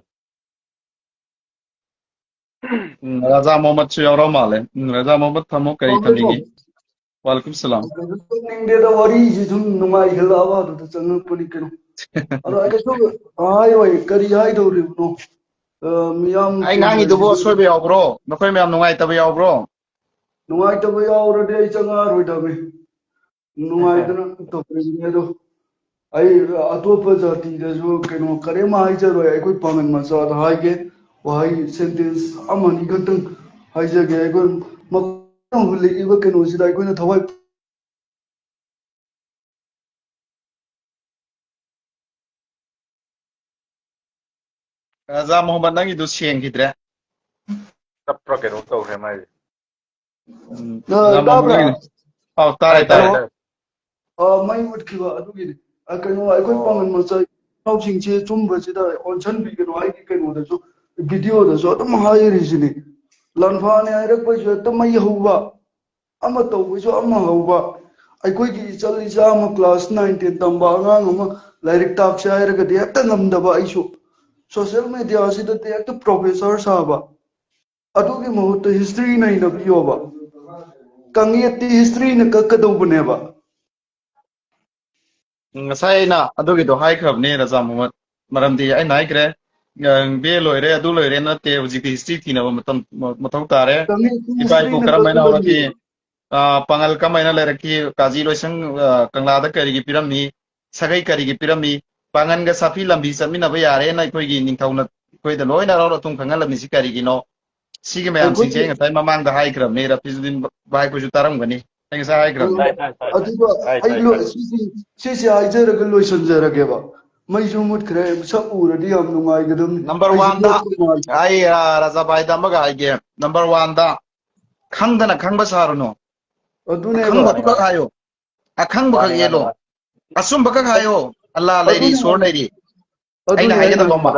Speaker 1: Raja Mohammed su yauro male Raja Mohammed thamo kari thamingi walaikum salam
Speaker 3: India wari jisum numai hilawa to changu punikeno. Aro I so ai oi kari ai do no. Miyam
Speaker 1: ai ngangi dubo soibe yaw bro nakhoi meyam nungai tabe yaw bro
Speaker 3: numai to ya already ai changa roi da me. Numai to ne do ai atopa jati da jo keno kare ma ai jaro ai koi pangan ma sa da hai ge wai sentence amani gatang hai jage ai koi mak huli iba keno sida ai koi na thawai
Speaker 1: Raja Mohammed nangi du sieng kidre
Speaker 2: Tapra kero to he mai.
Speaker 1: Raja Mohammed
Speaker 3: tabra.
Speaker 1: nangi oh
Speaker 2: Tai
Speaker 1: tare
Speaker 2: tai
Speaker 1: tare
Speaker 2: tai.
Speaker 3: Mai mutkhiba adugini kano ai koi pangan ma sa housing che chumba sida onsan bi kano ai kano da so video da so dum hai rijini lanfa ne ai rak pa so ta mai huwa ama to bi so ama huwa ai koi gi chali sa ma class 9 10 tamba ngang ma lairik tak sha ai rak de ta ngam da ba ai so social media sida te ta professor sahaba adugi mahut history nai na biyo ba kangi history na kakadau bane ba
Speaker 1: ngasai na adugi do hai khrabni Raja Mohammed maramdi ai nai kre be loire adu loire na te hujik history thina ba matam mathau tare
Speaker 3: kangi
Speaker 1: ibai
Speaker 3: history
Speaker 1: ko
Speaker 3: na
Speaker 1: karam maina
Speaker 3: kakadau
Speaker 1: horaki pangal kamaina leraki kaji loisang kangla da kari gi piramni sagai kari gi piramni pangan ga safi lambi samina ba yare na koi gi ningthauna koi da loina ro tung khangal lamni si kari gi no sige mayam singse ngai mamang da hai khrabni Rafizudin bai ko ju taram gani ngai sa hai khrabni
Speaker 2: Tai tai tai tai.
Speaker 3: ꯑꯗꯨꯒ
Speaker 2: Tai
Speaker 3: ꯑꯩ
Speaker 2: tai tai.
Speaker 3: ꯁꯤꯁꯦ ꯍꯥꯏꯖꯔꯒ ꯂꯣꯏꯁꯤꯟꯖꯔꯒꯦꯕ ꯃꯩꯁꯨ ꯃꯨꯠꯈ꯭ꯔꯦ ꯁꯛ ꯎꯔꯗꯤ ꯌꯥꯝ ꯅꯨꯡꯉꯥꯏꯒꯗꯕꯅꯤ
Speaker 1: Number
Speaker 3: ꯑꯩꯁꯨ
Speaker 1: one da
Speaker 3: ꯂꯦꯞꯄ ꯅꯨꯡꯉꯥꯏ
Speaker 1: ai Raja Bhai da maga ai ge number one da khangdana khangba saruno
Speaker 3: ꯑꯗꯨꯅꯦꯕ
Speaker 1: akhangba
Speaker 2: Mani
Speaker 1: ka
Speaker 2: mani.
Speaker 1: hayo akhangba ka
Speaker 2: Mani mani
Speaker 1: yelo
Speaker 2: mani.
Speaker 1: asumba ka hayo Allah lairi
Speaker 3: ꯑꯗꯨꯅꯦ
Speaker 1: sor lairi aina
Speaker 3: ꯑꯗꯨꯅꯦ
Speaker 1: haige
Speaker 3: ꯑꯩꯅ
Speaker 1: da bomba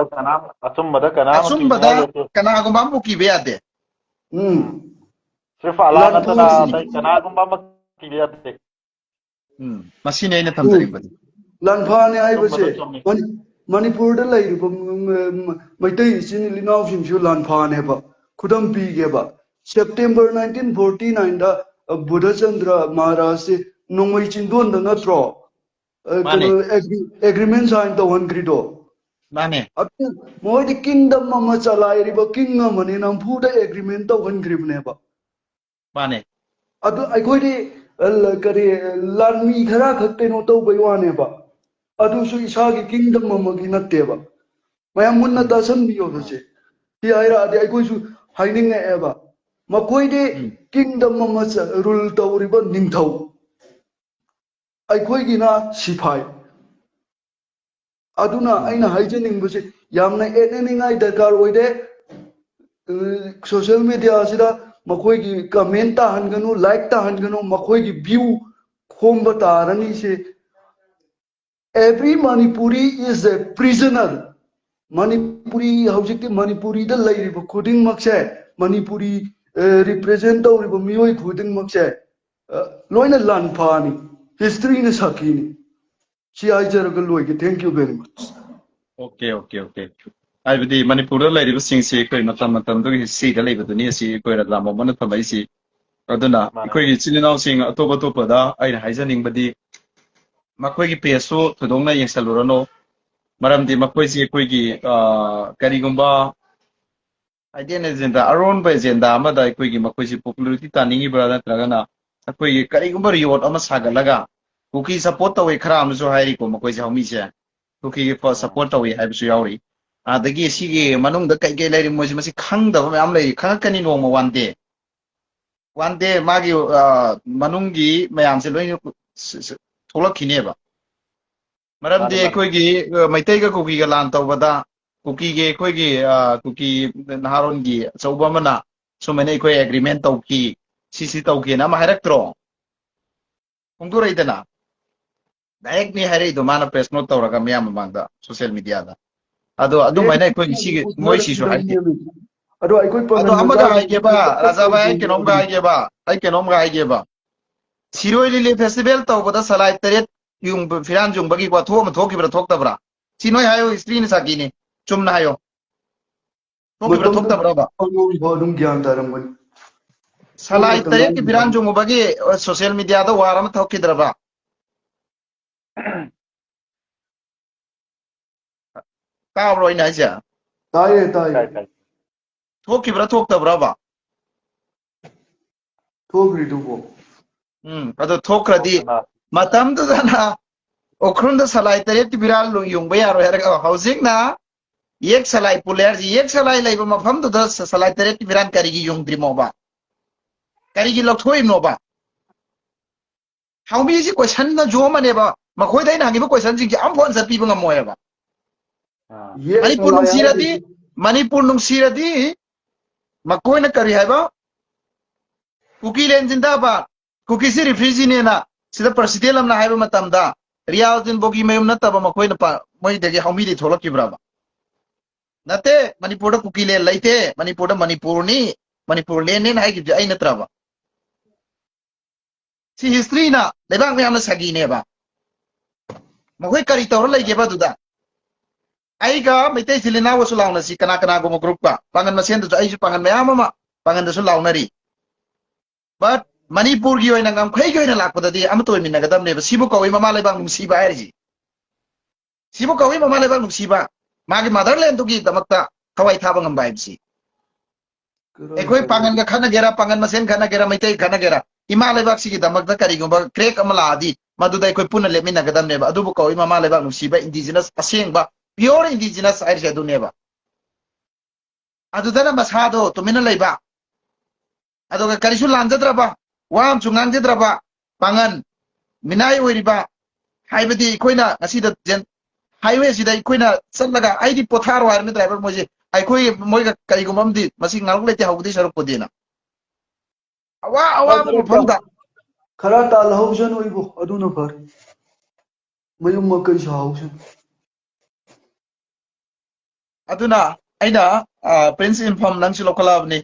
Speaker 2: Asumada kana ma
Speaker 1: asumba
Speaker 2: kini
Speaker 1: da
Speaker 2: hai leto.
Speaker 1: kana gumba mu ki be ade
Speaker 2: Sirf ala na tana
Speaker 3: ꯂꯥꯟꯐꯥꯁꯤ
Speaker 2: tai kana gumba ma kini ate.
Speaker 1: masine aina thamjari badi
Speaker 3: ꯂꯥꯟꯐꯥꯅꯦ ꯍꯥꯏꯕꯁꯦ
Speaker 2: Asumada chumi.
Speaker 3: ꯃꯅꯤꯄꯨꯔꯗ ꯂꯩꯔꯤꯕ ꯃꯩꯇꯩ ꯏꯆꯤꯟ ꯏꯅꯥꯎꯁꯤꯡꯁꯨ ꯂꯥꯟꯐꯥꯅꯦꯕ ꯈꯨꯗꯝ ꯄꯤꯒꯦꯕ September 1949ꯗ Budhachandra ꯃꯍꯥꯔꯥꯖꯁꯦ ꯅꯣꯡꯃꯩ ꯆꯤꯡꯗꯣꯟꯗ ꯅꯠꯇ꯭ꯔꯣ ꯀꯩꯅꯣ
Speaker 1: mane
Speaker 3: agreement sign ꯇꯧꯍꯟꯈ꯭ꯔꯤꯗꯣ
Speaker 1: Mane.
Speaker 3: Moi the kingdom mama chalai riba king mani nampu da agreement to kan grip neba.
Speaker 1: Mane.
Speaker 3: Adu aikoi di kare lanmi khara khatte no to baywane ba. Adu su isa ki kingdom mama ki natte ba. Mayam munna ta san biyo base. Ti aira adi aikoi su hiding ne eba. Makoi di kingdom mama rule to riba ningthau. Aikoi ki na sifai. Aduna aina hijinin base yamna eneningai dakar oide social media asida makoi ki comment ta hanganu like ta hanganu makoi ki view khomba tarani se every Manipuri is a prisoner. Manipuri haujikti Manipuri da lairiba khuding makse Manipuri represent tawriba miyoi khuding makse loina lan phani history ne sakini si ajaraga loike. Thank you very much.
Speaker 1: Okay, okay, okay. I would the Manipur lady was saying, say, Matam doing his seat, a labor to near sea, quite a lamb of one of my sea. Aduna, Quay Chilino sing a topa, I hazening, but the Makwegi Peso to Dona and Salurano, Madame de Makwesi Quigi, Carigumba. I didn't in the Aron by Zenda, Mada Quigi Makwesi popularity, Tani, brother Tragana, a Quigi Carigumba, you want almost Hagalaga. Cookie support away crams or Hariko Makwesi Homisha. Cookie for support away, I was yauri. The Gisi Manung the Kay lady was Kang the Amlay, Kankani no one day. One day, Magi Manungi, may answer Tolakineva. Madam de Quigi, my take a cookie galant over the cookie, Quigi, cookie, Naharongi, so Wamana, so many agreement of key, Sisi Toki, and I'm a director. Unguraitana. Daik ni hari do mana press note or Gamiam among the social media. Ado my neck when she moishi so high.
Speaker 3: Ado aikoi
Speaker 1: Ado
Speaker 3: pangan
Speaker 1: Amada I
Speaker 3: macha
Speaker 1: gave Razava, I can omga I can omga I gave a Siro Lily Festival to what a salai teret, yung Firanjung bagi what home talk about talk about. Sino hayo screen sagini, Chumnayo. Talk about talk about.
Speaker 3: bodum gyan taramgan.
Speaker 1: Salai teret Firanjung bagi social media the waram talk hidraba. Kawro in Asia.
Speaker 3: Taye.
Speaker 1: Talk about the brava.
Speaker 3: Togri dubo.
Speaker 1: Ado Tokradi. Matam to Dana. Okrunda salai teret Biral yung bayaro housing na. Yek salai puler, yek salai labor mafam to the salai teret Biran Karigi yung drimoba. Karigi look to him nova. How easy question the Joma never. Makoda and Hanibo questions, I'm once a people moeva.
Speaker 3: Yes,
Speaker 1: Manipurnum Siradi, Manipurnum Siradi, Makoina Karihaba, Cookie lens in Daba, Cookie Siri Frizinena, Sida Persidelam Nahaba Matamda, Rial in Bogi Mayumnataba Makoina, Moy de Haomee Toloki Brava. Nate, Manipura Cookie Late, Manipura Manipurni, Manipur Lane, I give you a trava. See history na, the bank we have a Sagineva. Makoy Karito like Yabatuda. Aiga, may tayo silina was lang na si kanakanago mo group pa. Pangan masyan to ay pangan mayama pangan to sulaw na ri. But Manipur giyo ay nangam kay giyo na lakpo dati amato ay minagadam neba. Sibo ko ay mamalay bang musiba ay Sibo ko ay mamalay bang musiba. Magi motherland to kita magta kaway tabang ang vibe si. Eh koy pangan ka kanagera pangan masyan kanagera may tayo kanagera. Imalay bang sige ta magta karigong ba krek amaladi. Maduday koy punale minagadam neba. Adubo ko ay mamalay bang musiba indigenous asing ba. Pure indigenous Irish aduneba. Adudana masado tumina laiba. Ado ka karisu lanjadraba. Wam chungang jadraba. Pangan minay wiriba. Haibadi koina nasida jen highway sida koina salaga ID potharo har mi driver moje. Ay koi moy ka karigumamdi masing ngalok lete hawdi saruk podina. Awa mo pamda.
Speaker 3: Khara tal hausan oibo aduna far. Mayum makai sa hausan.
Speaker 1: Aduna aina prince inform nang si local ni.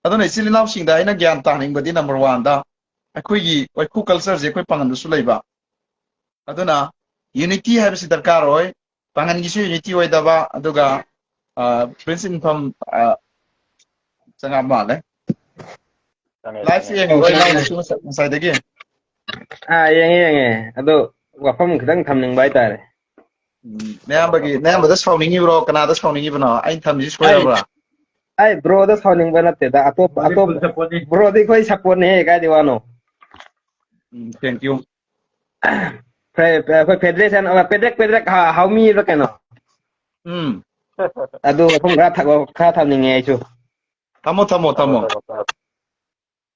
Speaker 1: Aduna silinaw singda aina gyan tahning badi number 1 da. Ako'y culture je ako'y pangan su laiba. Aduna unity have si darkar oy. Pangan gisu unity oy daba aduga prince inform sanga male. Life yang oy naw su sa dagi.
Speaker 4: Yang ado wafam kadang tham nang bai tare.
Speaker 1: ꯅꯌꯥꯝꯕꯗ ꯁꯥꯎꯅꯤꯡꯉꯤꯕ꯭ꯔꯣ ꯀꯅꯥꯗ ꯁꯥꯎꯅꯤꯡꯉꯤꯕꯅꯣ ꯑꯩꯅ ꯊꯝꯃꯤꯁꯤ ꯁꯣꯏꯔꯕ꯭ꯔꯥ
Speaker 4: ai bro da sounding bana te da atop bro di koi support ne kai di wano
Speaker 1: thank you
Speaker 4: koi federation pedek Haomee ra kano adu khong kha thamning ai chu
Speaker 1: tamo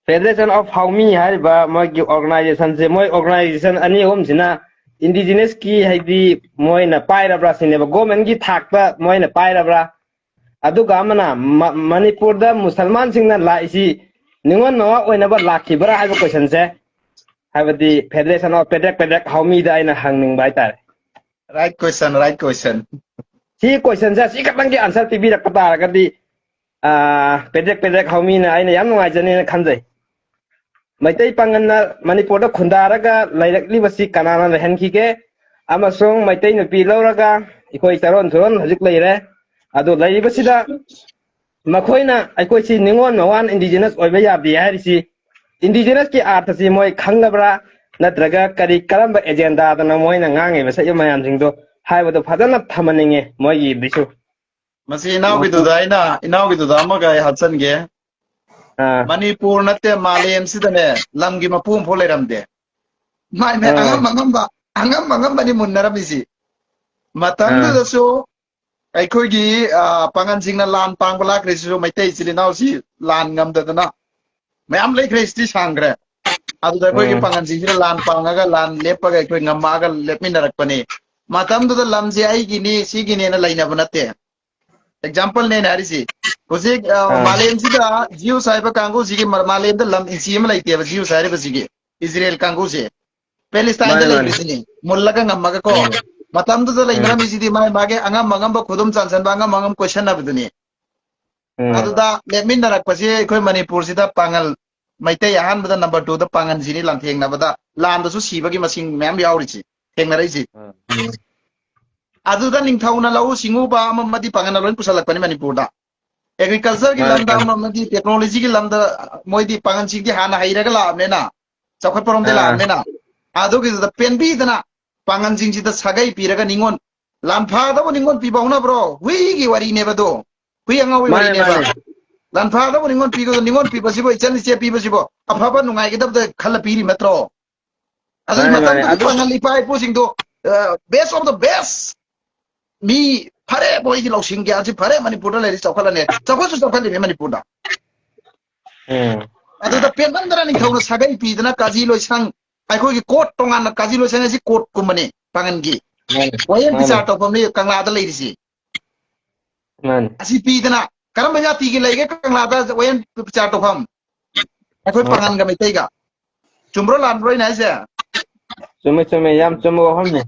Speaker 4: Federation of Haomee hariba mogi organization se moi organization ani hom sina indigenous ki haidi moi na pairabra sineba government gi thakpa moi na pairabra adu gamana manipur da musalman singna laisi ningon mawa oinaba lakhibra haiba question se haibadi Federation of pedek Haomee da aina hangning bai tar
Speaker 1: right question
Speaker 4: si question se si katang gi answer pibi rak pata gadi pedek Haomee na aina yam ngai jane khanjai maitai panganna manipur da khundaraga lairakli basi kanana lehankhige amasong maitai nupi lauraga ikoi taron hajik leire adu laibasida makoina aikoi si ningon mawan indigenous oiba yabi harisi indigenous ki art si moi khangabra natraga kari karamba agenda dana moina ngange basa yamayam jingdo haibado phadana thamaninge moi gi bisu
Speaker 1: masi inaugiduda amaga hatsange Manipur natte Malem sidane lamgi mapum pho leramde mai me angam bani munnaramisi matamdu daso aikhogi pangan singna lan pangbala krisu maitai silinau si lan ngamdadana mayam lei kristi sangre adu da koi pangan singna lan pangaga lan lepaga koi ngamaga lepminarakpani matamdu da lamji ai gini si gini na laina banate example ne narisi Hojik Malem sida Jew saiba kangu sigi Malem da lam insiam laite ba Jew saiba sigi Israel kangu se Palestine da lai sini mullaga ngammaga ko matam da lai nara misidi mai mage angam ba khudum chansan ba angam question na biduni adu da lemin narak pasi koi Manipur sida pangal maitai ahan bada number 2 da pangan sini lam theng na bada lan da su sibagi masing mem yauri theng na rai si adu da ningthauna lau singu ba amadi pangan loin pusalak pani Manipur da agriculture ki lamda amadi technology ki lamda moidi pangan sing di hana hairaga lamne na chakhat parom de lamne na adu ki da penbi dana pangan sing ji da sagai piraga ningon lanpha da ningon pi bauna bro hui gi wari ne bado hui anga hui wari ne ba lanpha da ningon pi go ningon pi basibo ichan se pi basibo afaba nungai gi da khala piri metro adu matam da pangan lipai po sing do best of the best mi Pare boy di lausing kya si pare Manipur da lari chawkhala ne chawkhali me Manipur da adu da pen bandara ni thawna sagai pi dana kaji loisang ai khoi ki court tongan na kaji loisang si court kumane pangan gi wayen bichar to pamni kangla da lari si asi pi dana karam banya ti gi laige kangla da wayen bichar to pam ai khoi pangan ga mai taiga chumro lan roi na se
Speaker 4: chume yam chumo homne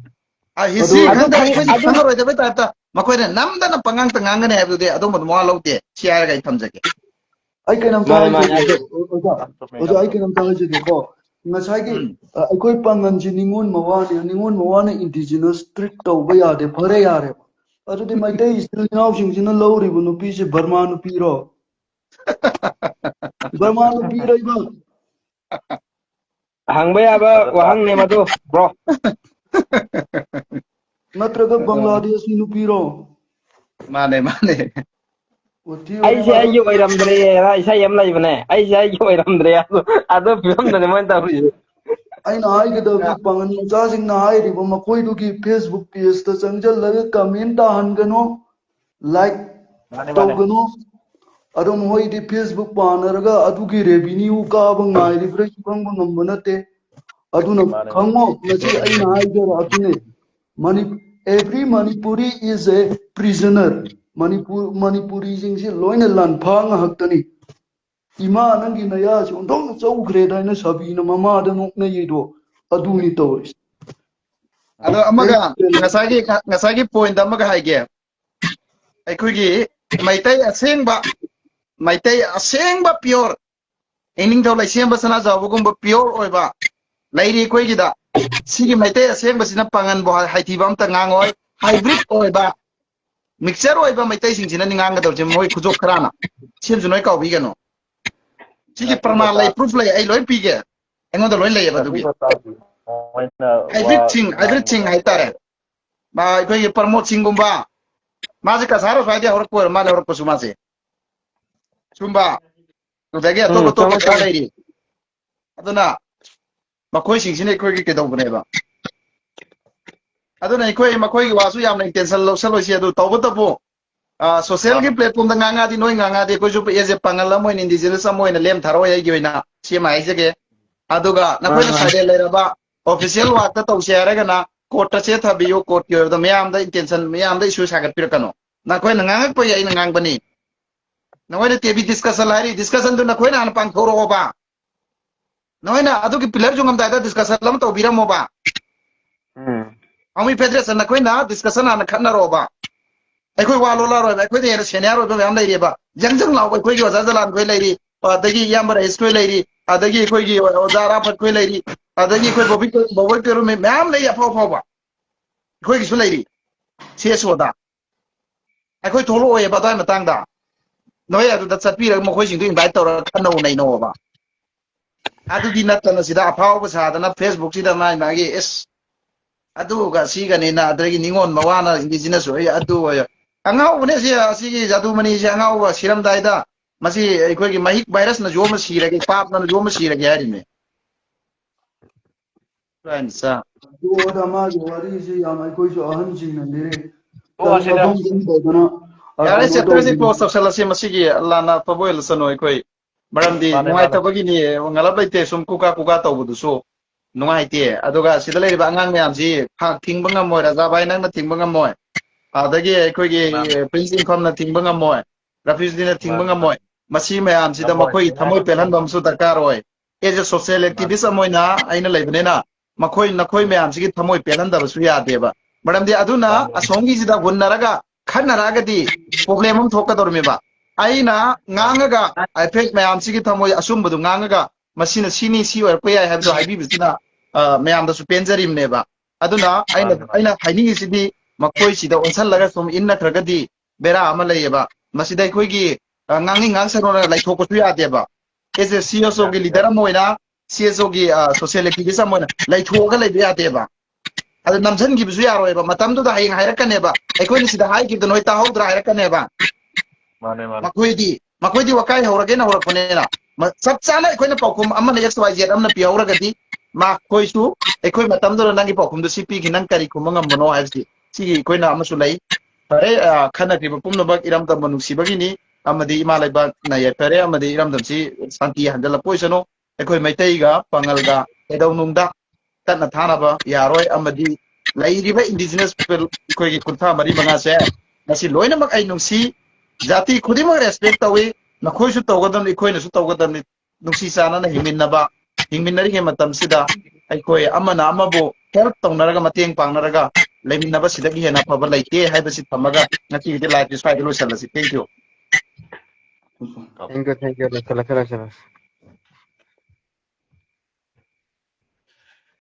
Speaker 1: hisi khanga roi da bai ta makoina namdana pangang tangang ne habdu de adom mo laute siara ga thamjage
Speaker 3: ai kanam ta oja ai kanam ta je ko ngasai ki akoi pangan ji ningon mawane indigenous treat tawba yade phare yare adu de mai dai istil naw sing jina lawri bu nupi se Burma nupi ro Burma nupi ro ba
Speaker 4: hangba yaba wahang ne madu bro
Speaker 3: natraga Bangladesh nupi ro
Speaker 1: mane
Speaker 4: ai se ai yo iramdre ra isa yam lai bane ai se ai yo iramdre adu film da man ta ru
Speaker 3: ai na ai ga da pangan ja sing na ai ri ba koi du ki Facebook page ta changjal laga comment ta han gano like to gano adum hoi di Facebook panaraga adu ki revenue ka ba ngai ri fresh bang ngam banate adu na khango ngasi ai na ai ga atu ne every Manipuri is a prisoner Manipuri jing si loina lan phang haktani ima nangi na ya si undong chau grade na sabi na mama da nok na yido adu ni to
Speaker 1: ado amaga ngasagi point amaga haige aikhugi maitai asengba pure ening tho lai semba sana jawbugumba pure oiba lairi khoigi da sigi maitai asengba sina pangan bo haithiba amta ngangoi hybrid oiba mixture oiba maitai sing sina ninganga dawje moi khujok kharana sem junoi ka bi gano sigi praman lai proof lai ai loi pige engon da loi lai ba dugi everything hai tare ꯑꯩꯈꯣꯏꯒꯤ promote ꯁꯤꯡꯒꯨꯝꯕ ꯃꯥꯁꯦ ꯀꯁꯥꯔ ꯁ꯭ꯋꯥꯏꯗꯩ ꯍꯧꯔꯛꯄ ꯑꯣꯏꯔ ꯃꯥꯜꯂꯦ ꯍꯧꯔꯛꯄꯁꯨ ꯃꯥꯁꯦ ꯁꯨꯝꯕ ꯑꯗꯨꯗꯒꯤ ꯑꯇꯣꯞ ꯑꯇꯣꯞꯄ
Speaker 4: ꯆꯨꯝꯃꯦ
Speaker 1: ꯈꯔ
Speaker 4: ꯆꯨꯝꯃꯦ
Speaker 1: ꯂꯩꯔꯤ ꯑꯗꯨꯅ ꯃꯈꯣꯏꯁꯤꯡꯁꯤꯅ ꯑꯩꯈꯣꯏꯒꯤ ꯀꯩꯗꯧꯕꯅꯦꯕ ꯑꯗꯨꯅ ꯃꯈꯣꯏꯒꯤ ꯋꯥꯁꯨ ꯌꯥꯝꯅ ꯏꯟꯇꯦꯟꯁꯟ ꯂꯧꯁꯜꯂꯣꯏꯁꯤ ꯑꯗꯨ ꯇꯧꯕꯇꯕꯨ ꯁꯣꯁꯤꯌꯦꯜꯒꯤ ꯄ꯭ꯂꯦꯠꯐꯣꯝꯗ ꯉꯥꯡꯉꯗꯤ ꯅꯣꯏ ꯉꯥꯡꯉꯗꯤ ꯑꯩꯈꯣꯏꯁꯨ ꯑꯦꯖꯦ ꯄꯥꯡꯒꯜ ꯑꯃ ꯑꯣꯏꯅ ꯏꯟꯗꯤꯖꯤꯅꯁ ꯑꯃ ꯑꯣꯏꯅ ꯂꯦꯝ ꯊꯥꯔꯛꯑꯣꯏ ꯑꯩꯒꯤ ꯑꯣꯏꯅ ꯁꯤꯃ ꯍꯥꯏꯖꯒꯦ ꯑꯗꯨꯒ
Speaker 4: ꯃꯥꯅꯤ
Speaker 1: ꯅꯈꯣꯏꯅ
Speaker 4: ꯃꯥꯅꯤ
Speaker 1: ꯁꯥꯏꯂꯦꯟ ꯂꯩꯔꯕ ꯑꯣꯐꯤꯁꯤꯌꯦꯜ ꯋꯥꯛꯇ ꯇꯧꯁꯦ ꯍꯥꯏꯔꯒꯅ ꯀꯣꯔꯠꯇ ꯆꯦꯊꯕꯤꯌꯨ ꯀꯣꯔꯠꯀꯤ ꯑꯣꯏꯕꯗ ꯃꯌꯥꯝꯗ ꯏꯟꯇꯦꯟꯁꯟ ꯃꯌꯥꯝꯗ ꯏꯁꯨ ꯁꯥꯒꯠꯄꯤꯔꯛꯀꯅꯣ ꯅꯈꯣꯏꯅ ꯉꯥꯡꯉꯛꯄ ꯌꯥꯏ ꯑꯩꯅ ꯉꯥꯡꯕꯅꯤ ꯅꯈꯣꯏꯅ ꯇꯦꯕꯤ ꯗꯤꯁꯀꯁꯟ ꯍꯥꯏꯔꯤ ꯗꯤꯁꯀꯁꯟꯗꯨ ꯅꯈꯣꯏꯅ ꯍꯥꯟꯅ ꯄꯥꯡꯊꯣꯔꯛꯑꯣꯕ ꯅꯈꯣꯏꯅ ꯑꯗꯨꯒꯤ ꯄꯤꯂꯔ ꯌꯨꯡꯉꯝꯗꯥꯏꯗ ꯗꯤꯁꯀꯁꯟ ꯑꯃ ꯇꯧꯕꯤꯔꯝꯃꯣꯕ ꯍꯥꯎꯃꯤ ꯐꯦꯗꯔꯦꯁꯟ ꯅꯈꯣꯏꯅ ꯗꯤꯁꯀꯁꯟ ꯍꯥꯟꯅ ꯈꯟꯅꯔꯛꯑꯣꯕ ꯑꯩꯈꯣꯏ ꯋꯥ ꯂꯣꯜꯂꯔꯣꯏꯕ ꯑꯩꯈꯣꯏꯗ ꯍꯦꯟꯅ ꯁꯦꯅꯤꯌꯔ ꯑꯣꯏꯕ ꯃꯌꯥꯝ ꯂꯩꯔꯤꯕ ꯖꯪ ꯂꯥꯎꯕ ꯑꯩꯈꯣꯏꯒꯤ ꯑꯣꯖꯥ ꯖꯂꯥꯟ ꯈꯣꯏ ꯂꯩꯔꯤ ꯑꯗꯒꯤ ꯏꯌꯥꯝꯕ ꯔꯍꯤꯁ ꯈꯣꯏ ꯂꯩꯔꯤ ꯑꯗꯒꯤ ꯑꯩꯈꯣꯏꯒꯤ ꯑꯣꯖꯥ ꯑꯔꯥꯐꯠ ꯈꯣꯏ ꯂꯩꯔꯤ ꯑꯗꯒꯤ ꯑꯩꯈꯣꯏ ꯕꯣꯕꯣꯏ ꯀꯩꯔꯨꯃꯤ ꯃꯌꯥꯝ ꯂꯩ ꯑꯐꯥꯎ ꯑꯐꯥꯎꯕ ꯑꯩꯈꯣꯏꯒꯤꯁꯨ ꯂꯩꯔꯤ CSOꯗ ꯑꯩꯈꯣꯏ ꯊꯣꯛꯂꯛꯑꯣꯏꯕ ꯑꯗꯨꯋꯥꯏ ꯃꯇꯥꯡꯗ ꯅꯣꯏ ꯑꯗꯨꯗ ꯆꯠꯄꯤꯔꯒ ꯃꯈꯣꯏꯁꯤꯡꯗꯨ ꯏꯟꯚꯥꯏꯠ ꯇꯧꯔꯒ ꯈꯟꯅꯧ ꯅꯩꯅꯧꯕ ꯑꯗꯨꯗꯤ ꯅꯠꯇꯅ ꯁꯤꯗ ꯑꯐꯥꯎꯕ ꯁꯥꯗꯅ ꯐꯦꯁꯕꯨꯛꯁꯤꯗ ꯃꯥꯒꯤ ꯑꯗꯨꯒ ꯁꯤꯒꯅꯤꯅ ꯑꯗꯒꯤ ꯅꯤꯡꯉꯣꯜ ꯃꯋꯥꯅ ꯏꯟꯗꯤꯖꯤꯅꯁ ꯑꯣꯏ ꯑꯗꯨ ꯑꯣꯏ ꯑꯉꯥꯎꯕꯅꯦ ꯑꯁꯤꯒꯤ ꯖꯥꯗꯨꯃꯅꯤꯁꯦ ꯑꯉꯥꯎꯕ ꯁꯤꯔꯝꯗꯥꯏꯗ ꯃꯁꯤ ꯑꯩꯈꯣꯏꯒꯤ ꯃꯍꯤꯛ ꯚꯥꯏꯔꯁꯅ ꯌꯣꯝꯃ ꯁꯤꯔꯒꯦ ꯄꯥꯞꯅ ꯌꯣꯝꯃ ꯁꯤꯔꯒꯦ ꯍꯥꯏꯔꯤꯅꯦ
Speaker 3: ꯑꯗꯨꯗ ꯃꯥꯒꯤ ꯋꯥꯔꯤꯁꯤ ꯌꯥꯝ ꯑꯩꯈꯣꯏꯁꯨ ꯑꯍꯟꯁꯤꯡꯅ ꯂꯤꯔꯦ
Speaker 2: ꯑꯣ ꯁꯤꯗ
Speaker 3: ꯃꯐꯝ ꯇꯧꯗꯅ
Speaker 1: ꯌꯥꯔꯦ
Speaker 3: ꯀꯩꯅꯣ
Speaker 1: ꯆꯦꯞꯇꯔꯁꯤ
Speaker 3: ꯇꯧꯕꯅꯤ
Speaker 1: ꯀ꯭ꯂꯣꯖ ꯇꯧꯁꯜꯂꯁꯤ ꯃꯁꯤꯒꯤ ꯂꯥꯟꯅ ꯑꯐꯕ ꯑꯣꯏꯍꯜꯂꯁꯅꯨ ꯑꯩꯈꯣꯏ ꯃꯔꯝꯗꯤ
Speaker 2: ꯃꯥꯅꯦ ꯃꯥꯅꯦ
Speaker 1: ꯅꯨꯡꯉꯥꯏꯇꯕꯒꯤꯅꯤ ꯉꯂꯞ ꯂꯩꯇꯦ ꯁꯨꯝ ꯀꯨꯀꯥ ꯇꯧꯕꯗꯨꯁꯨ ꯅꯨꯡꯉꯥꯏꯇꯦ ꯑꯗꯨꯒ ꯁꯤꯗ ꯂꯩꯔꯤꯕ ꯑꯉꯥꯡ ꯃꯌꯥꯝꯁꯤ ꯊꯤꯡꯕ ꯉꯝꯃꯣꯏ ꯔꯥꯖꯥ ꯚꯥꯏ ꯅꯪꯅ ꯊꯤꯡꯕ ꯉꯝꯃꯣꯏ ꯑꯗꯒꯤ ꯑꯩꯈꯣꯏꯒꯤ
Speaker 2: ꯃꯥꯅꯦ
Speaker 1: ꯄ꯭ꯔꯤꯟꯁ ꯏꯟꯐꯝꯅ ꯊꯤꯡꯕ ꯉꯝꯃꯣꯏ ꯔꯐꯤꯖꯗꯤꯅ ꯊꯤꯡꯕ
Speaker 2: ꯃꯥꯅꯦ
Speaker 1: ꯉꯝꯃꯣꯏ ꯃꯁꯤ ꯃꯌꯥꯝꯁꯤꯗ
Speaker 2: ꯉꯝꯃꯣꯏ
Speaker 1: ꯃꯈꯣꯏꯒꯤ ꯊꯃꯣꯏ
Speaker 2: ꯊꯦꯡꯅꯔꯁꯨ
Speaker 1: ꯄꯦꯜꯍꯟꯕ
Speaker 2: ꯉꯝꯃꯣꯏ
Speaker 1: ꯑꯃꯁꯨ ꯗꯔꯀꯥꯔ ꯑꯣꯏ ꯑꯦꯖ ꯑꯦ ꯁꯣꯁꯤꯌꯦꯜ
Speaker 2: ꯃꯥꯅꯦ
Speaker 1: ꯑꯦꯛꯇꯤꯚꯤꯁ ꯑꯃ ꯑꯣꯏꯅ ꯑꯩꯅ ꯂꯩꯕꯅꯤꯅ ꯅꯈꯣꯏ ꯃꯌꯥꯝꯁꯤꯒꯤ ꯊꯃꯣꯏ ꯄꯦꯜꯍꯟꯗꯕꯁꯨ ꯌꯥꯗꯦꯕ ꯃꯔꯝꯗꯤ ꯑꯗꯨꯅ
Speaker 2: ꯃꯥꯅꯦ
Speaker 1: ꯑꯁꯣꯝꯒꯤꯁꯤꯗ ꯍꯨꯟꯅꯔꯒ ꯈꯟꯅꯔꯛꯑꯒꯗꯤ ꯄ꯭ꯔꯣꯕ꯭ꯂꯦꯝ ꯑꯃ ꯊꯣꯛꯀꯗꯧꯔꯤꯃꯦꯕ ꯑꯩꯅ
Speaker 2: ꯃꯥꯅꯦ
Speaker 1: ꯉꯥꯡꯉꯒ ꯑꯦꯐꯦꯛ ꯃꯌꯥꯝꯁꯤꯒꯤ ꯊꯃꯣꯏ ꯑꯆꯨꯝꯕꯗꯨ ꯉꯥꯡꯉꯒ ꯃꯁꯤꯅ ꯁꯤꯅꯤ ꯁꯤ ꯑꯣꯏꯔꯛꯄ ꯌꯥꯏ ꯍꯥꯏꯕꯗꯨ ꯍꯥꯏꯕꯤꯕꯁꯤꯅ ꯃꯌꯥꯝꯗꯁꯨ ꯄꯦꯟꯖꯔꯤꯕꯅꯦꯕ ꯑꯗꯨꯅ
Speaker 2: ꯃꯥꯅꯦ ꯃꯥꯅꯦ
Speaker 1: ꯑꯩꯅ ꯍꯥꯏꯅꯤꯡꯉꯤꯁꯤꯗꯤ ꯃꯈꯣꯏꯁꯤꯗ ꯑꯣꯟꯁꯜꯂꯒ ꯁꯨꯝ ꯏꯟꯅꯈ꯭ꯔꯒꯗꯤ ꯕꯦꯔꯥ ꯑꯃ ꯂꯩꯌꯦꯕ ꯃꯁꯤꯗ ꯑꯩꯈꯣꯏꯒꯤ ꯉꯥꯡꯅꯤꯡ ꯉꯥꯡꯁꯪꯅꯅ ꯂꯩꯊꯣꯛꯄꯁꯨ ꯌꯥꯗꯦꯕ ꯑꯦꯁ ꯑꯦ CSOꯒꯤ
Speaker 2: ꯌꯥꯗꯦ
Speaker 1: ꯂꯤꯗꯔ
Speaker 2: ꯌꯥꯗꯦ
Speaker 1: ꯑꯃ ꯑꯣꯏꯅ CSOꯒꯤ ꯁꯣꯁꯤꯌꯦꯜ ꯑꯦꯛꯇꯤꯚꯤꯁ ꯑꯃ ꯑꯣꯏꯅ ꯂꯩꯊꯣꯛꯑꯒ ꯂꯩꯕ ꯌꯥꯗꯦꯕ ꯑꯗꯨ ꯅꯝꯁꯤꯟꯈꯤꯕꯁꯨ ꯌꯥꯔꯣꯏꯕ ꯃꯇꯝꯗꯨꯗ ꯍꯌꯦꯡ ꯍꯥꯏꯔꯛꯀꯅꯦꯕ ꯑꯩꯈꯣꯏꯅ ꯁꯤꯗ ꯍꯥꯏꯈꯤꯕꯗ ꯅꯣꯏ ꯇꯥꯍꯧꯗ꯭ꯔꯥ ꯍꯥꯏꯔꯛꯀꯅꯦꯕ
Speaker 2: ꯃꯥꯅꯦ ꯃꯥꯅꯦ
Speaker 1: ꯃꯈꯣꯏꯗꯤ ꯋꯥꯀꯥꯏ ꯍꯧꯔꯒꯦꯅ ꯍꯧꯔꯛꯄꯅꯤꯅ ꯆꯞ ꯆꯥꯅ ꯑꯩꯈꯣꯏꯅ ꯄꯥꯎꯈꯨꯝ ꯑꯃꯅ XYZ ꯑꯃꯅ ꯄꯤꯍꯧꯔꯒꯗꯤ ꯃꯈꯣꯏꯁꯨ ꯑꯩꯈꯣꯏ ꯃꯇꯝꯗꯨꯗ ꯅꯪꯒꯤ ꯄꯥꯎꯈꯨꯝꯗꯨ ꯁꯤ ꯄꯤꯈꯤ ꯅꯪ ꯀꯔꯤ ꯈꯨꯝꯕ ꯉꯝꯕꯅꯣ ꯍꯥꯏꯕꯁꯤ ꯁꯤꯒꯤ ꯑꯩꯈꯣꯏꯅ ꯑꯃꯁꯨ ꯂꯩ ꯐꯔꯦ ꯈꯟꯅꯈ꯭ꯔꯤꯕ ꯄꯨꯝꯅꯃꯛ ꯏꯔꯝꯗꯝꯕ ꯅꯨꯡꯁꯤꯕꯒꯤꯅꯤ ꯑꯃꯗꯤ ꯏꯃꯥ ꯂꯩꯕꯥꯛꯅ ꯌꯥꯏꯐꯔꯦ ꯑꯃꯗꯤ ꯏꯔꯝꯗꯝꯁꯤ ꯁꯥꯟꯇꯤ ꯍꯟꯖꯤꯜꯂꯛꯄ ꯑꯣꯏꯁꯅꯨ ꯑꯩꯈꯣꯏ ꯃꯩꯇꯩꯒ ꯄꯥꯉꯜꯒ ꯀꯩꯗꯧꯅꯨꯡꯗ ꯇꯠꯅ ꯊꯥꯅꯕ ꯌꯥꯔꯣꯏ ꯑꯃꯗꯤ ꯂꯩꯔꯤꯕ ꯏꯟꯗꯤꯖꯤꯅꯁ ꯄꯤꯄꯜ ꯑꯩꯈꯣꯏꯒꯤ 35-35ꯁꯦ ꯃꯁꯤ ꯂꯣꯏꯅꯃꯛ ꯑꯩ ꯅꯨꯡꯁꯤ ꯖꯥꯇꯤ ꯈꯨꯗꯤꯡꯃꯛ ꯔꯦꯁꯄꯦꯛ ꯇꯧꯏ ꯅꯈꯣꯏꯁꯨ ꯇꯧꯒꯗꯕꯅꯤ ꯑꯩꯈꯣꯏꯅꯁꯨ ꯇꯧꯒꯗꯕꯅꯤ ꯅꯨꯡꯁꯤ ꯆꯥꯟꯅꯅ ꯍꯤꯡꯃꯤꯟꯅꯔꯤꯉꯩ ꯃꯇꯝꯁꯤꯗ ꯑꯩꯈꯣꯏ ꯑꯃꯅ ꯑꯃꯕꯨ ꯍꯦꯜꯞ ꯇꯧꯅꯔꯒ ꯃꯇꯦꯡ ꯄꯥꯡꯅꯔꯒ ꯂꯩꯃꯤꯟꯅꯕꯁꯤꯗꯒꯤ ꯍꯦꯟꯅ ꯐꯕ ꯂꯩꯇꯦ ꯍꯥꯏꯕꯁꯤ ꯊꯝꯃꯒ ꯉꯁꯤꯒꯤꯗꯤ ꯂꯥꯏꯐꯁꯤ ꯁ꯭ꯋꯥꯏꯗ ꯂꯣꯏꯁꯤꯜꯂꯁꯤ ꯊꯦꯡꯛ ꯌꯨ
Speaker 4: ꯊꯦꯡꯛ ꯌꯨ ꯂꯣꯏꯁꯤꯜꯂꯁꯤ